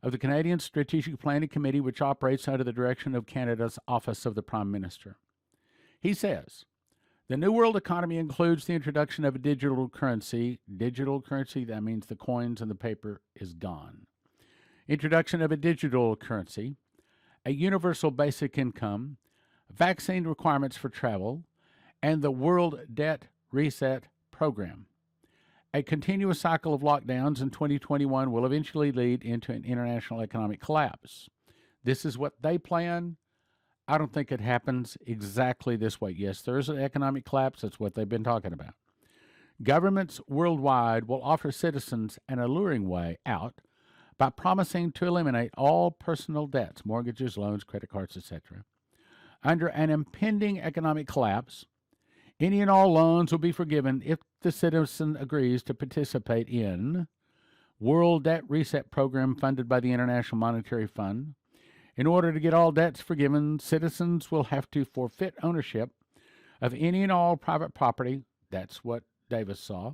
of the Canadian Strategic Planning Committee, which operates under the direction of Canada's Office of the Prime Minister. He says, the New World economy includes the introduction of a digital currency. Digital currency, that means the coins and the paper is gone. Introduction of a digital currency, a universal basic income, vaccine requirements for travel, and the World Debt Reset Program. A continuous cycle of lockdowns in 2021 will eventually lead into an international economic collapse. This is what they plan. I don't think it happens exactly this way. Yes, there is an economic collapse. That's what they've been talking about. Governments worldwide will offer citizens an alluring way out by promising to eliminate all personal debts, mortgages, loans, credit cards, etc. Under an impending economic collapse, any and all loans will be forgiven if the citizen agrees to participate in World Debt Reset Program funded by the International Monetary Fund. In order to get all debts forgiven, citizens will have to forfeit ownership of any and all private property. That's what Davis saw.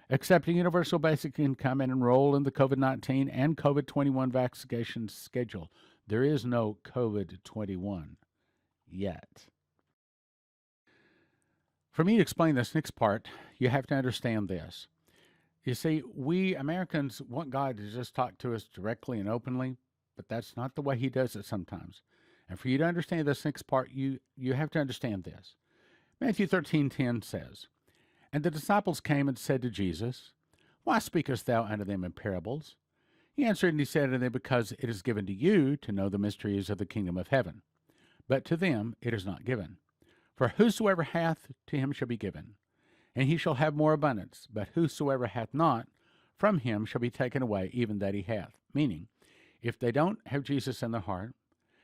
Accept a universal basic income and enroll in the COVID-19 and COVID-21 vaccination schedule. There is no COVID-21 yet. For me to explain this next part, you have to understand this. You see, we Americans want God to just talk to us directly and openly, but that's not the way he does it sometimes. And for you to understand this next part, you have to understand this. Matthew 13:10 says, and the disciples came and said to Jesus, why speakest thou unto them in parables? He answered and he said unto them, because it is given to you to know the mysteries of the kingdom of heaven, but to them it is not given. For whosoever hath, to him shall be given, and he shall have more abundance. But whosoever hath not, from him shall be taken away even that he hath. Meaning, if they don't have Jesus in their heart,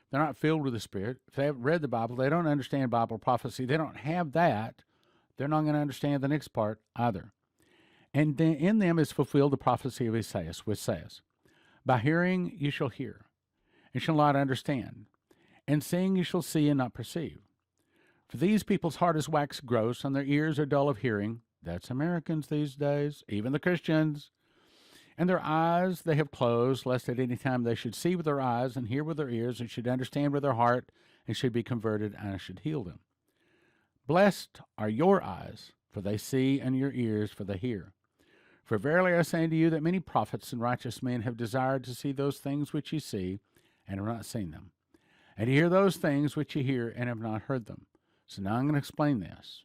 they're not filled with the Spirit, if they haven't read the Bible, they don't understand Bible prophecy, they don't have that, they're not going to understand the next part either. And then in them is fulfilled the prophecy of Isaiah, which says, by hearing you shall hear, and shall not understand, and seeing you shall see and not perceive. For these people's heart is waxed gross, and their ears are dull of hearing. That's Americans these days, even the Christians. And their eyes they have closed, lest at any time they should see with their eyes, and hear with their ears, and should understand with their heart, and should be converted, and I should heal them. Blessed are your eyes, for they see, and your ears, for they hear. For verily I say unto you that many prophets and righteous men have desired to see those things which ye see, and have not seen them, and to hear those things which ye hear, and have not heard them. So now I'm going to explain this.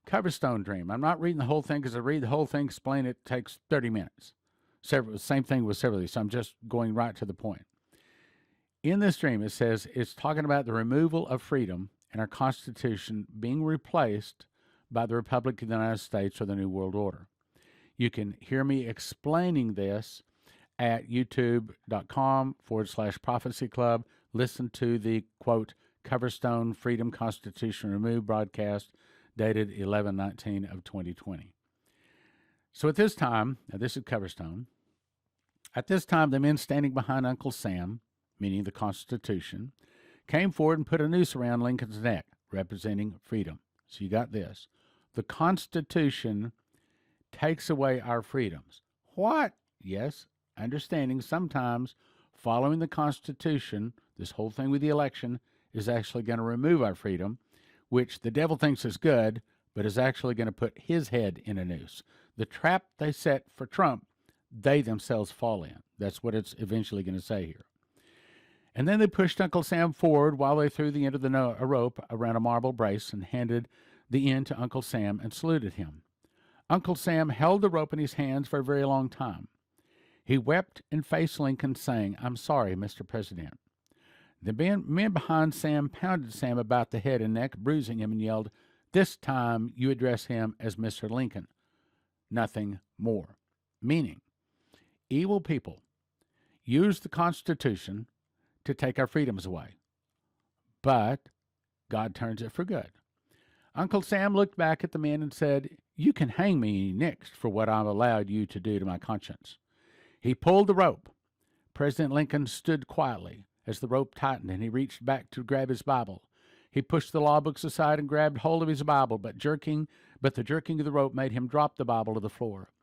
Coverstone dream. I'm not reading the whole thing, because I read the whole thing, explain it takes 30 minutes. Same thing with several of these, so I'm just going right to the point. In this dream, it says it's talking about the removal of freedom and our Constitution being replaced by the Republic of the United States or the New World Order. You can hear me explaining this at youtube.com/Prophecy Club. Listen to the, quote, Coverstone Freedom Constitution Removed broadcast dated 11/19 of 2020. So at this time, now this is Coverstone, at this time the men standing behind Uncle Sam, meaning the Constitution, came forward and put a noose around Lincoln's neck, representing freedom. So you got this. The Constitution takes away our freedoms. What? Yes, understanding sometimes following the Constitution, this whole thing with the election, is actually going to remove our freedom, which the devil thinks is good, but is actually going to put his head in a noose. The trap they set for Trump, they themselves fall in. That's what it's eventually going to say here. And then they pushed Uncle Sam forward while they threw the end of a rope around a marble brace and handed the end to Uncle Sam and saluted him. Uncle Sam held the rope in his hands for a very long time. He wept and faced Lincoln, saying, "I'm sorry, Mr. President." The men behind Sam pounded Sam about the head and neck, bruising him, and yelled, "This time you address him as Mr. Lincoln, nothing more." Meaning, evil people use the Constitution to take our freedoms away, but God turns it for good. Uncle Sam looked back at the men and said, "You can hang me next for what I've allowed you to do to my conscience." He pulled the rope. President Lincoln stood quietly as the rope tightened, and he reached back to grab his Bible. He pushed the law books aside and grabbed hold of his Bible, but the jerking of the rope made him drop the Bible to the floor.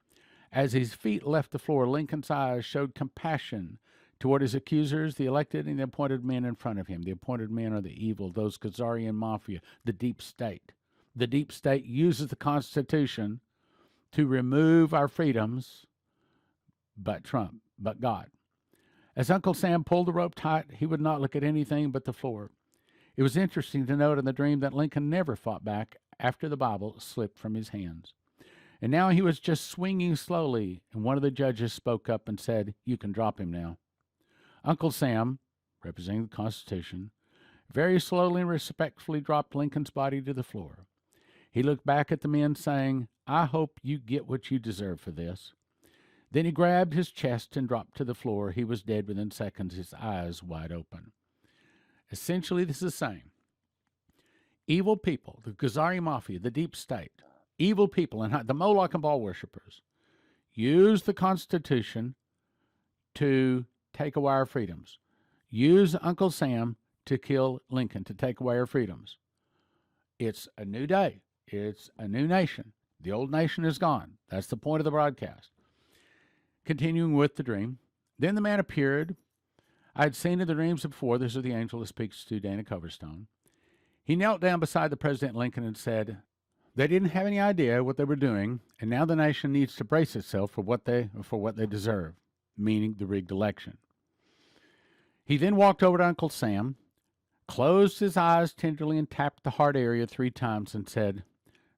As his feet left the floor, Lincoln's eyes showed compassion toward his accusers, the elected and the appointed men in front of him. The appointed men are the evil, those Khazarian mafia, the deep state. The deep state uses the Constitution to remove our freedoms, but God. As Uncle Sam pulled the rope tight, he would not look at anything but the floor. It was interesting to note in the dream that Lincoln never fought back after the Bible slipped from his hands. And now he was just swinging slowly, and one of the judges spoke up and said, "You can drop him now." Uncle Sam, representing the Constitution, very slowly and respectfully dropped Lincoln's body to the floor. He looked back at the men, saying, "I hope you get what you deserve for this." Then he grabbed his chest and dropped to the floor. He was dead within seconds, his eyes wide open. Essentially, this is saying, evil people, the Khazari Mafia, the deep state, evil people, and the Moloch and Baal worshippers, use the Constitution to take away our freedoms. Use Uncle Sam to kill Lincoln, to take away our freedoms. It's a new day. It's a new nation. The old nation is gone. That's the point of the broadcast. Continuing with the dream, then the man appeared. I had seen in the dreams before. This is the angel that speaks to Dana Coverstone. He knelt down beside the President Lincoln and said, they didn't have any idea what they were doing, and now the nation needs to brace itself for what they deserve, meaning the rigged election. He then walked over to Uncle Sam, closed his eyes tenderly, and tapped the heart area 3 times and said,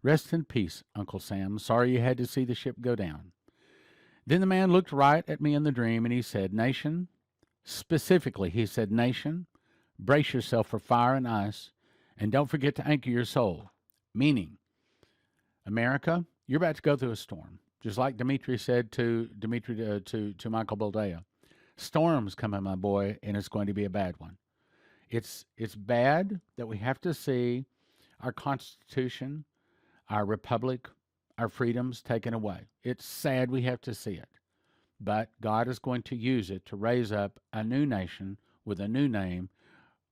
"Rest in peace, Uncle Sam. Sorry you had to see the ship go down." Then the man looked right at me in the dream, and he said, "Nation," specifically, he said, "Nation, brace yourself for fire and ice, and don't forget to anchor your soul." Meaning, America, you're about to go through a storm. Just like Dumitru said to Michael Boldea, "Storm's coming, my boy, and it's going to be a bad one." It's bad that we have to see our Constitution, our republic, our freedoms taken away. It's sad we have to see it. But God is going to use it to raise up a new nation with a new name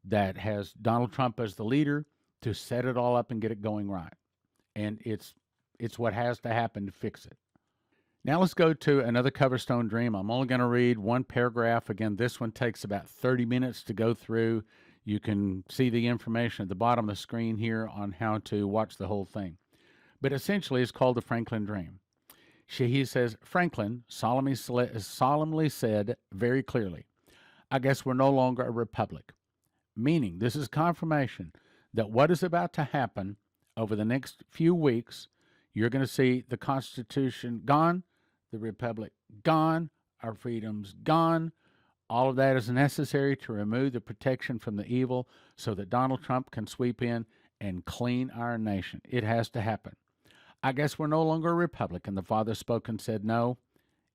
that has Donald Trump as the leader to set it all up and get it going right. And it's what has to happen to fix it. Now let's go to another Coverstone dream. I'm only going to read one paragraph. Again, this one takes about 30 minutes to go through. You can see the information at the bottom of the screen here on how to watch the whole thing. but essentially it's called the Franklin Dream. He says, Franklin solemnly said very clearly, I guess we're no longer a republic, meaning this is confirmation that what is about to happen over the next few weeks, you're going to see the Constitution gone, the republic gone, our freedoms gone. All of that is necessary to remove the protection from the evil so that Donald Trump can sweep in and clean our nation. It has to happen. I guess we're no longer a republic. And the Father spoke and said, no,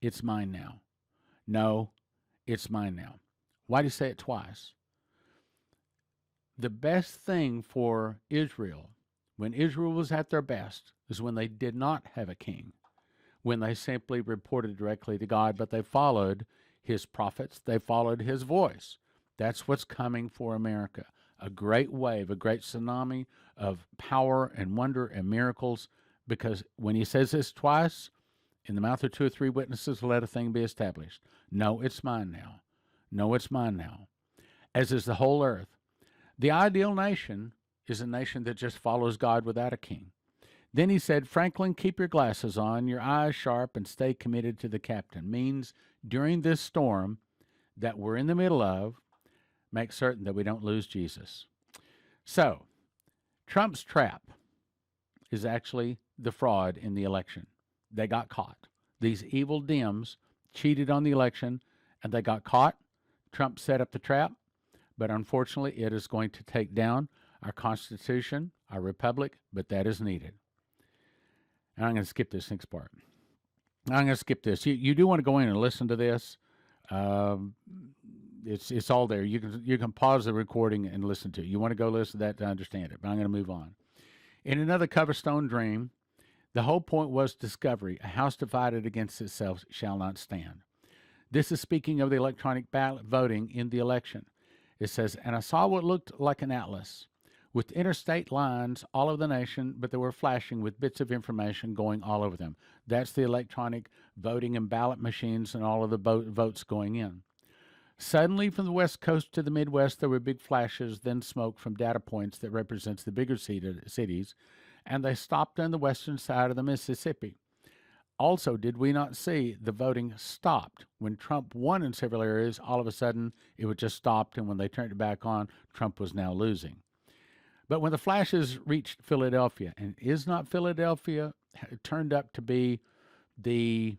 it's mine now. No, it's mine now. Why do you say it twice? The best thing for Israel, when Israel was at their best, is when they did not have a king, when they simply reported directly to God, but they followed his prophets, they followed his voice. That's what's coming for America. A great wave, a great tsunami of power and wonder and miracles, because when he says this twice, in the mouth of 2 or 3 witnesses, let a thing be established. No, it's mine now. No, it's mine now. As is the whole earth. The ideal nation is a nation that just follows God without a king. Then he said, Franklin, keep your glasses on, your eyes sharp, and stay committed to the captain. Means during this storm that we're in the middle of, make certain that we don't lose Jesus. So, Trump's trap is actually the fraud in the election. They got caught. These evil Dems cheated on the election, and they got caught. Trump set up the trap, but unfortunately it is going to take down our Constitution, our republic, but that is needed. And I'm going to skip this next part. I'm going to skip this. You do want to go in and listen to this. It's all there. You can pause the recording and listen to it. You want to go listen to that to understand it, but I'm going to move on. In another Coverstone dream, the whole point was discovery. A house divided against itself shall not stand. This is speaking of the electronic ballot voting in the election. It says, and I saw what looked like an atlas with interstate lines all over the nation, but they were flashing with bits of information going all over them. That's the electronic voting and ballot machines and all of the votes going in. Suddenly, from the West Coast to the Midwest, there were big flashes, then smoke from data points that represents the bigger cities, and they stopped on the western side of the Mississippi. Also, did we not see the voting stopped? When Trump won in several areas, all of a sudden it would just stopped, and when they turned it back on, Trump was now losing. But when the flashes reached Philadelphia, and is not Philadelphia turned up to be the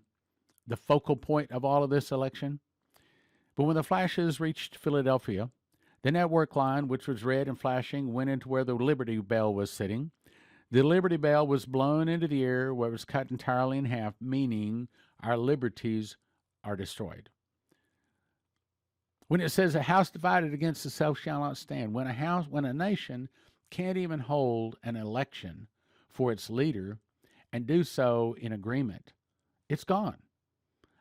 focal point of all of this election? But when the flashes reached Philadelphia, the network line, which was red and flashing, went into where the Liberty Bell was sitting. The Liberty Bell was blown into the air where it was cut entirely in half, meaning our liberties are destroyed. When it says a house divided against itself shall not stand, when a nation can't even hold an election for its leader and do so in agreement, it's gone.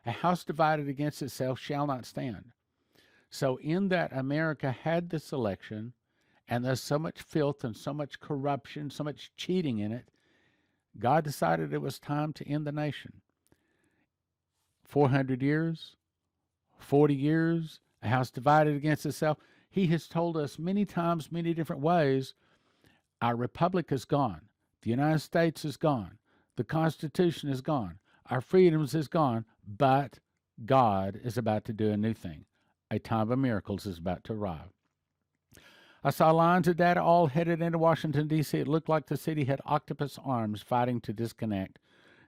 A house divided against itself shall not stand. So in that America had this election, and there's so much filth and so much corruption, so much cheating in it, God decided it was time to end the nation. 400 years, 40 years, a house divided against itself. He has told us many times, many different ways, our republic is gone. The United States is gone. The Constitution is gone. Our freedoms is gone, but God is about to do a new thing. A time of miracles is about to arrive. I saw lines of data all headed into Washington, D.C. It looked like the city had octopus arms fighting to disconnect.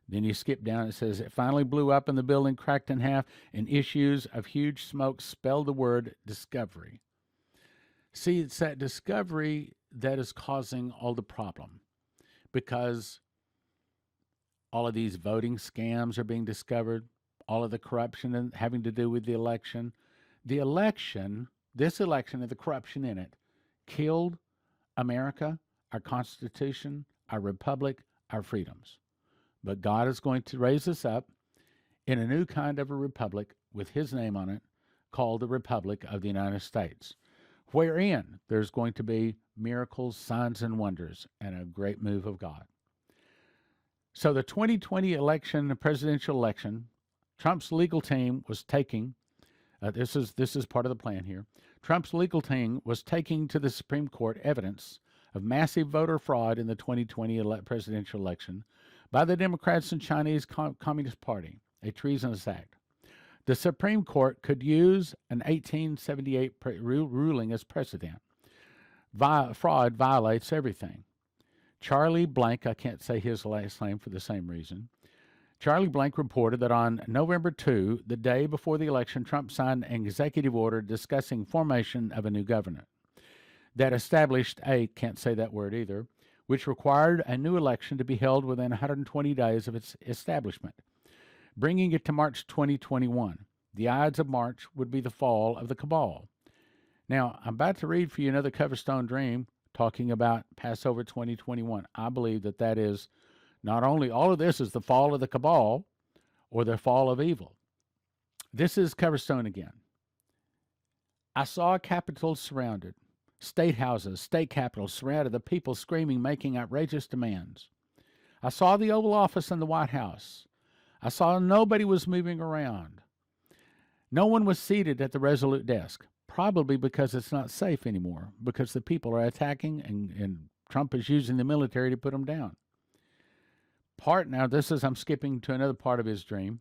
Then you skip down, it says, it finally blew up and the building cracked in half, and issues of huge smoke spelled the word discovery. See, it's that discovery that is causing all the problem, because all of these voting scams are being discovered, all of the corruption and having to do with the election. The election, this election and the corruption in it, killed America, our Constitution, our republic, our freedoms. But God is going to raise us up in a new kind of a republic with his name on it, called the Republic of the United States, wherein there's going to be miracles, signs, and wonders, and a great move of God. So the 2020 election, the presidential election, Trump's legal team was taking, this is part of the plan here, Trump's legal team was taking to the Supreme Court evidence of massive voter fraud in the 2020 presidential election by the Democrats and Chinese Communist Party, a treasonous act. The Supreme Court could use an 1878 ruling as precedent. Fraud violates everything. Charlie Blank, I can't say his last name for the same reason. Charlie Blank reported that on November 2, the day before the election, Trump signed an executive order discussing formation of a new government that established can't say that word either, which required a new election to be held within 120 days of its establishment, bringing it to March 2021. The Ides of March would be the fall of the cabal. Now, I'm about to read for you another Coverstone dream talking about Passover 2021. I believe that is not only all of this is the fall of the cabal or the fall of evil. This is Coverstone again. I saw a capitol surrounded, state houses, state capitals surrounded, the people screaming, making outrageous demands. I saw the Oval Office in the White House. I saw nobody was moving around. No one was seated at the Resolute desk, probably because it's not safe anymore, because the people are attacking and Trump is using the military to put them down. I'm skipping to another part of his dream.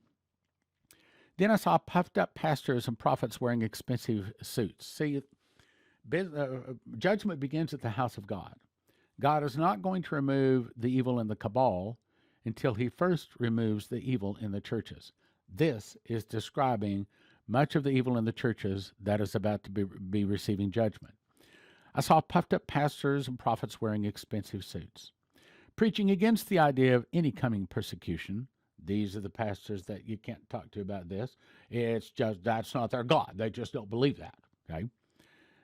Then I saw puffed up pastors and prophets wearing expensive suits. See, judgment begins at the house of God. God is not going to remove the evil in the cabal until he first removes the evil in the churches. This is describing much of the evil in the churches that is about to be receiving judgment. I saw puffed up pastors and prophets wearing expensive suits, preaching against the idea of any coming persecution. These are the pastors that you can't talk to about this. It's just, that's not their God. They just don't believe that, okay?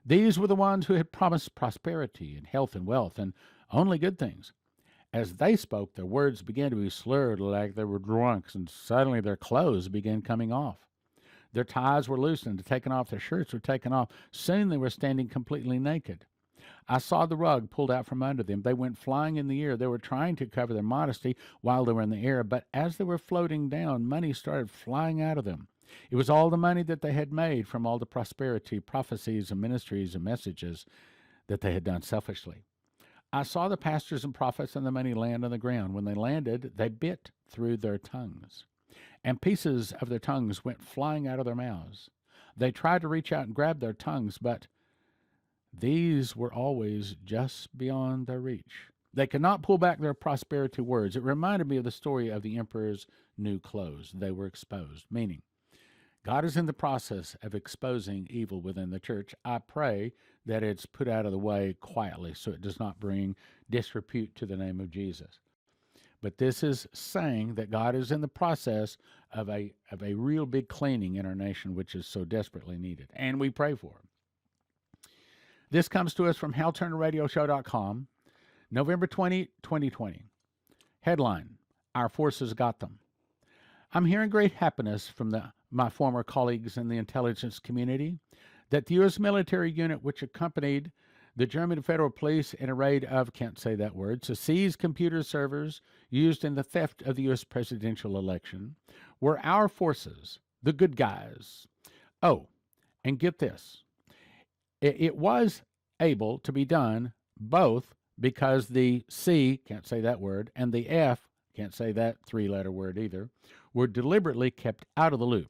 These were the ones who had promised prosperity and health and wealth and only good things. As they spoke, their words began to be slurred like they were drunks, and suddenly their clothes began coming off. Their ties were loosened, taken off, their shirts were taken off. Soon they were standing completely naked. I saw the rug pulled out from under them. They went flying in the air. They were trying to cover their modesty while they were in the air, but as they were floating down, money started flying out of them. It was all the money that they had made from all the prosperity, prophecies, and ministries and messages that they had done selfishly. I saw the pastors and prophets and the money land on the ground. When they landed, they bit through their tongues, and pieces of their tongues went flying out of their mouths. They tried to reach out and grab their tongues, but these were always just beyond their reach. They could not pull back their prosperity words. It reminded me of the story of the emperor's new clothes. They were exposed, meaning God is in the process of exposing evil within the church. I pray that it's put out of the way quietly so it does not bring disrepute to the name of Jesus. But this is saying that God is in the process of a real big cleaning in our nation, which is so desperately needed, and we pray for it. This comes to us from HalTurnerRadioShow.com, November 20, 2020. Headline, Our Forces Got Them. I'm hearing great happiness from my former colleagues in the intelligence community that the U.S. military unit which accompanied the German federal police in a raid of, can't say that word, to seize computer servers used in the theft of the U.S. presidential election were our forces, the good guys. Oh, and get this. It was able to be done both because the C, can't say that word, and the F, can't say that three-letter word either, were deliberately kept out of the loop.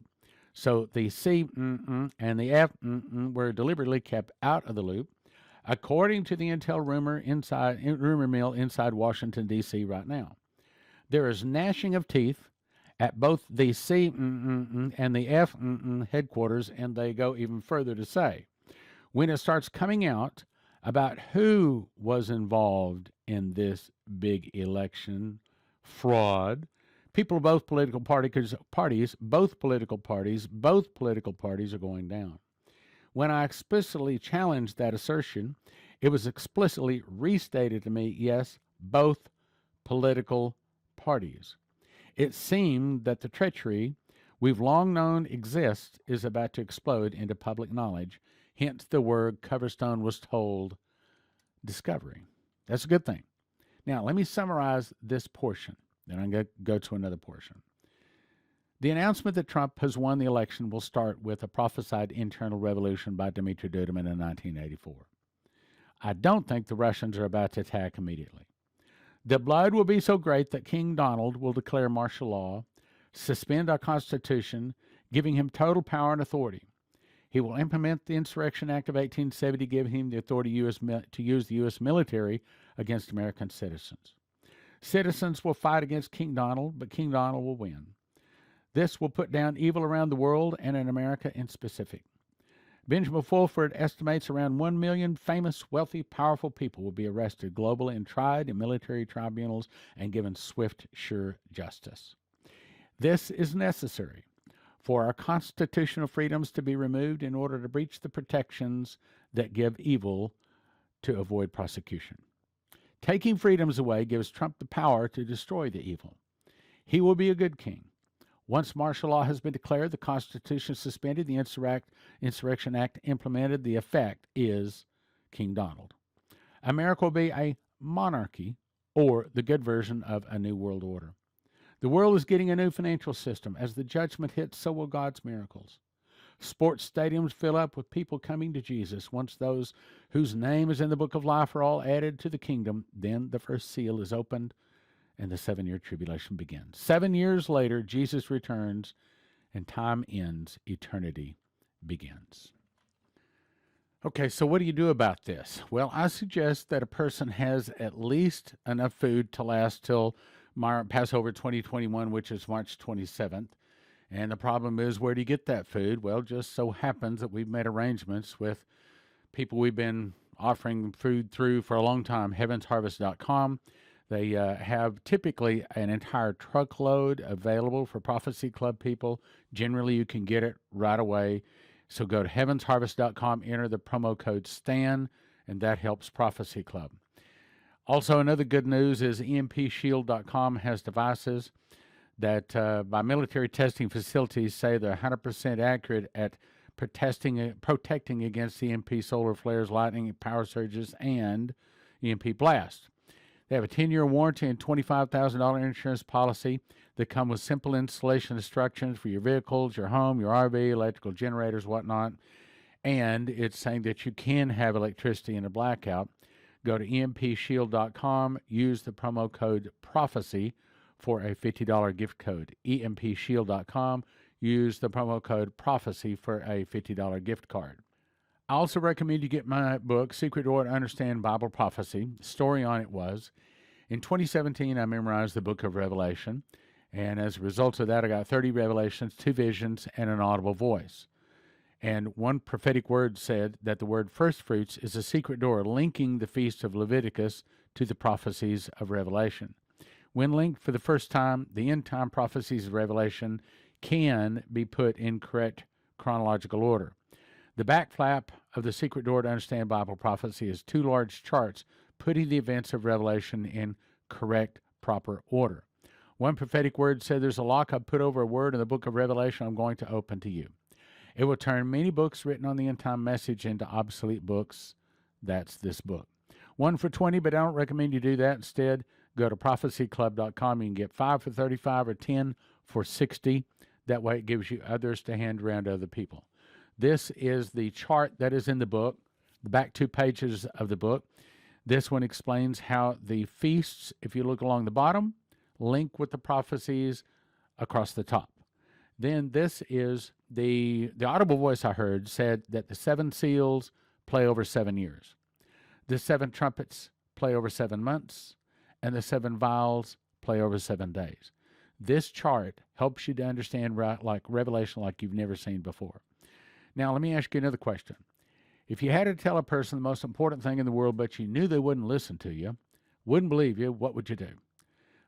So the C and the F were deliberately kept out of the loop, according to the intel rumor mill inside Washington, D.C. right now. There is gnashing of teeth at both the C and the F headquarters, and they go even further to say, when it starts coming out about who was involved in this big election fraud, people of both political parties, both political parties are going down. When I explicitly challenged that assertion, it was explicitly restated to me, yes, both political parties. It seemed that the treachery we've long known exists is about to explode into public knowledge, hence the word Coverstone was told discovery. That's a good thing. Now, let me summarize this portion. Then I'm going to go to another portion. The announcement that Trump has won the election will start with a prophesied internal revolution by Dumitru in 1984. I don't think the Russians are about to attack immediately. The blood will be so great that King Donald will declare martial law, suspend our Constitution, giving him total power and authority. He will implement the Insurrection Act of 1870, giving him the authority to use the U.S. military against American citizens. Citizens will fight against King Donald, but King Donald will win. This will put down evil around the world and in America in specific. Benjamin Fulford estimates around 1 million famous, wealthy, powerful people will be arrested globally and tried in military tribunals and given swift, sure justice. This is necessary for our constitutional freedoms to be removed in order to breach the protections that give evil to avoid prosecution. Taking freedoms away gives Trump the power to destroy the evil. He will be a good king. Once martial law has been declared, the Constitution suspended, the Insurrection Act implemented, the effect is King Donald. America will be a monarchy, or the good version of a new world order. The world is getting a new financial system. As the judgment hits, so will God's miracles. Sports stadiums fill up with people coming to Jesus. Once those whose name is in the book of life are all added to the kingdom, then the first seal is opened and the 7-year tribulation begins. 7 years later, Jesus returns, and time ends, eternity begins. Okay, so what do you do about this? Well, I suggest that a person has at least enough food to last till Passover 2021, which is March 27th. And the problem is, where do you get that food? Well, just so happens that we've made arrangements with people we've been offering food through for a long time, heavensharvest.com. They have typically an entire truckload available for Prophecy Club people. Generally, you can get it right away. So go to heavensharvest.com, enter the promo code STAN, and that helps Prophecy Club. Also, another good news is EMPshield.com has devices that by military testing facilities say they're 100% accurate at protecting against EMP solar flares, lightning, power surges, and EMP blast. They have a 10-year warranty and $25,000 insurance policy that come with simple installation instructions for your vehicles, your home, your RV, electrical generators, whatnot. And it's saying that you can have electricity in a blackout. Go to EMPshield.com, use the promo code PROPHECY for a $50 gift code. EMPshield.com, use the promo code PROPHECY for a $50 gift card. I also recommend you get my book, Secret Door to Understand Bible Prophecy. The story on it was, in 2017, I memorized the book of Revelation, and as a result of that, I got 30 revelations, 2 visions, and an audible voice. And one prophetic word said that the word first fruits is a secret door linking the feast of Leviticus to the prophecies of Revelation. When linked for the first time, the end-time prophecies of Revelation can be put in correct chronological order. The back flap of the Secret Door to Understand Bible Prophecy is 2 large charts putting the events of Revelation in correct, proper order. One prophetic word said, there's a lock I put over a word in the book of Revelation I'm going to open to you. It will turn many books written on the end-time message into obsolete books. That's this book. 1 for $20, but I don't recommend you do that. Instead, go to prophecyclub.com. You can get 5 for $35 or 10 for $60. That way it gives you others to hand around to other people. This is the chart that is in the book, the back 2 pages of the book. This one explains how the feasts, if you look along the bottom, link with the prophecies across the top. Then this is the audible voice I heard said that the 7 seals play over 7 years. The 7 trumpets play over 7 months, and the 7 vials play over 7 days. This chart helps you to understand like Revelation like you've never seen before. Now, let me ask you another question. If you had to tell a person the most important thing in the world, but you knew they wouldn't listen to you, wouldn't believe you, what would you do?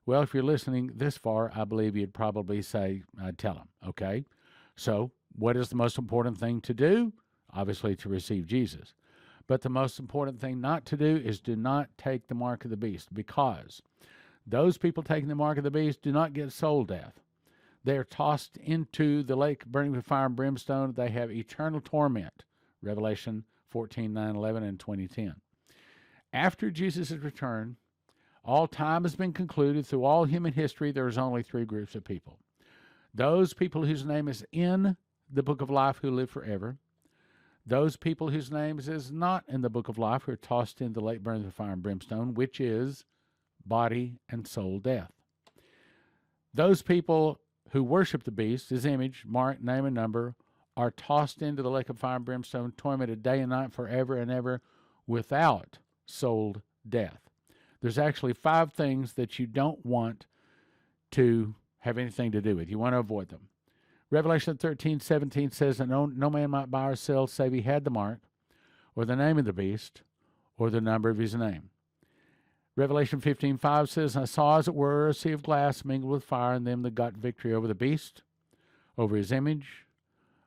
Well, if you're listening this far, I believe you'd probably say, I'd tell them, okay? So, what is the most important thing to do? Obviously, to receive Jesus. But the most important thing not to do is do not take the mark of the beast, because those people taking the mark of the beast do not get soul death. They are tossed into the lake burning with fire and brimstone. They have eternal torment. Revelation 14, 9, 11, and 20:10. After Jesus' return, all time has been concluded. Through all human history, there's only 3 groups of people. Those people whose name is in the book of life who live forever. Those people whose names is not in the book of life who are tossed into the lake burning with fire and brimstone, which is body and soul death. Those people who worship the beast, his image, mark, name, and number, are tossed into the lake of fire and brimstone, tormented day and night forever and ever without soul death. There's actually 5 things that you don't want to have anything to do with. You want to avoid them. Revelation 13:17 says that no man might buy or sell save he had the mark, or the name of the beast, or the number of his name. Revelation 15:5 says, I saw as it were a sea of glass mingled with fire, and them that got victory over the beast, over his image,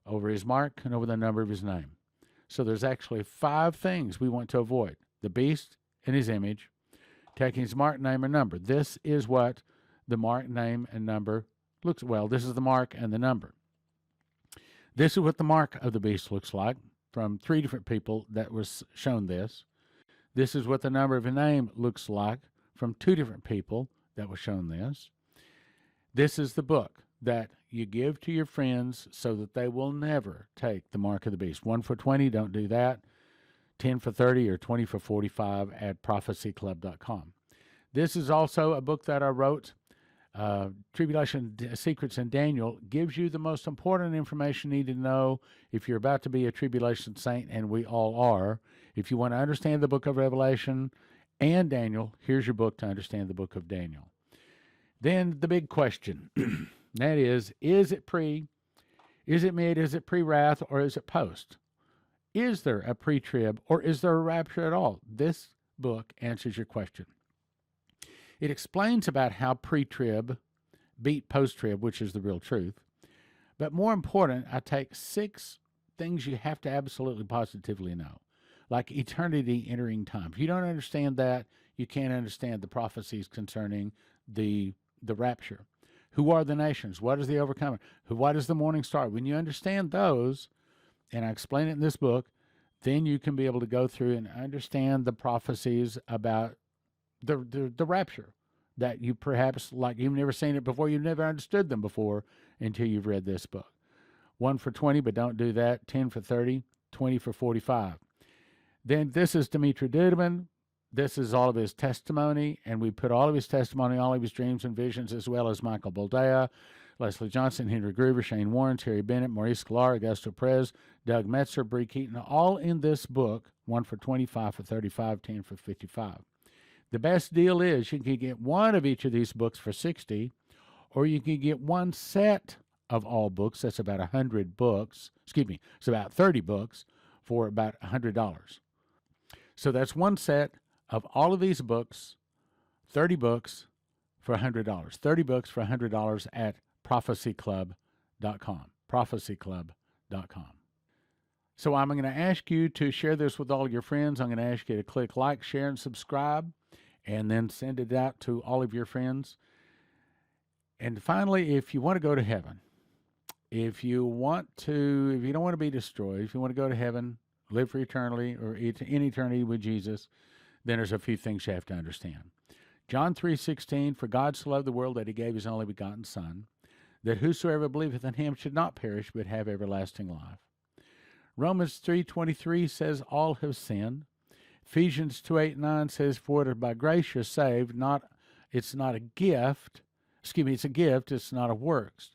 over his mark, and over the number of his name. So there's actually 5 things we want to avoid. The beast and his image, taking his mark, name, or number. This is what the mark, name, and number looks well. This is the mark and the number. This is what the mark of the beast looks like from 3 different people that was shown this. This is what the number of a name looks like from 2 different people that was shown this. This is the book that you give to your friends so that they will never take the mark of the beast. 1 for 20, don't do that. 10 for 30 or 20 for 45 at prophecyclub.com. This is also a book that I wrote. Tribulation Secrets in Daniel gives you the most important information you need to know if you're about to be a tribulation saint, and we all are. If you want to understand the book of Revelation and Daniel, here's your book to understand the book of Daniel. Then the big question, that is it pre, is it mid, is it pre-wrath, or is it post? Is there a pre-trib, or is there a rapture at all? This book answers your question. It explains about how pre-trib beat post-trib, which is the real truth. But more important, I take 6 things you have to absolutely positively know, like eternity entering time. If you don't understand that, you can't understand the prophecies concerning the rapture. Who are the nations? What is the overcomer? What is the morning star? When you understand those, and I explain it in this book, then you can be able to go through and understand the prophecies about the rapture that you perhaps, like you've never seen it before, you've never understood them before until you've read this book. 1 for 20, but don't do that. 10 for 30, 20 for 45. Then this is Dumitru. This is all of his testimony, and we put all of his testimony, all of his dreams and visions, as well as Michael Boldea, Leslie Johnson, Henry Gruver, Shane Warren, Terry Bennett, Maurice Sklar, Augusto Perez, Doug Metzer, Bree Keaton, all in this book, 1 for 25 for 35, 10 for 55. The best deal is you can get one of each of these books for $60, or you can get one set of all books. That's about 100 books. Excuse me, it's about 30 books for about $100. So that's one set of all of these books, 30 books for $100. 30 books for $100 at prophecyclub.com. Prophecyclub.com. So I'm going to ask you to share this with all your friends. I'm going to ask you to click like, share, and subscribe, and then send it out to all of your friends. And finally, if you want to go to heaven, if you don't want to be destroyed, if you want to go to heaven, live for eternity or in eternity with Jesus, then there's a few things you have to understand. John 3:16, for God so loved the world that he gave his only begotten Son, that whosoever believeth in him should not perish but have everlasting life. Romans 3:23 says all have sinned. Ephesians 2:8-9 says, for it is by grace you're saved, it's not a gift. It's a gift, it's not of works.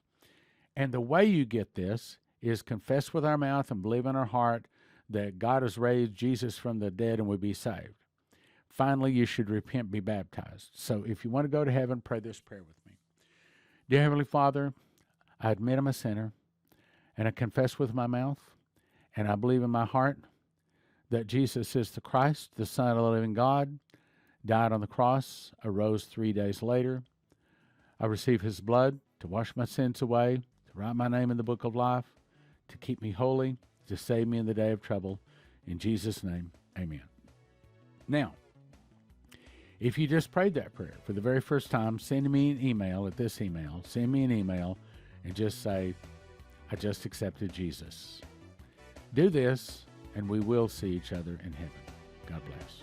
And the way you get this is confess with our mouth and believe in our heart that God has raised Jesus from the dead and we'll be saved. Finally, you should repent, be baptized. So if you want to go to heaven, pray this prayer with me. Dear Heavenly Father, I admit I'm a sinner, and I confess with my mouth, and I believe in my heart that Jesus is the Christ, the Son of the living God, died on the cross, arose 3 days later. I receive his blood to wash my sins away, to write my name in the book of life, to keep me holy, to save me in the day of trouble. In Jesus' name, amen. Now, if you just prayed that prayer for the very first time, send me an email at this email. Send me an email and just say, I just accepted Jesus. Do this, and we will see each other in heaven. God bless.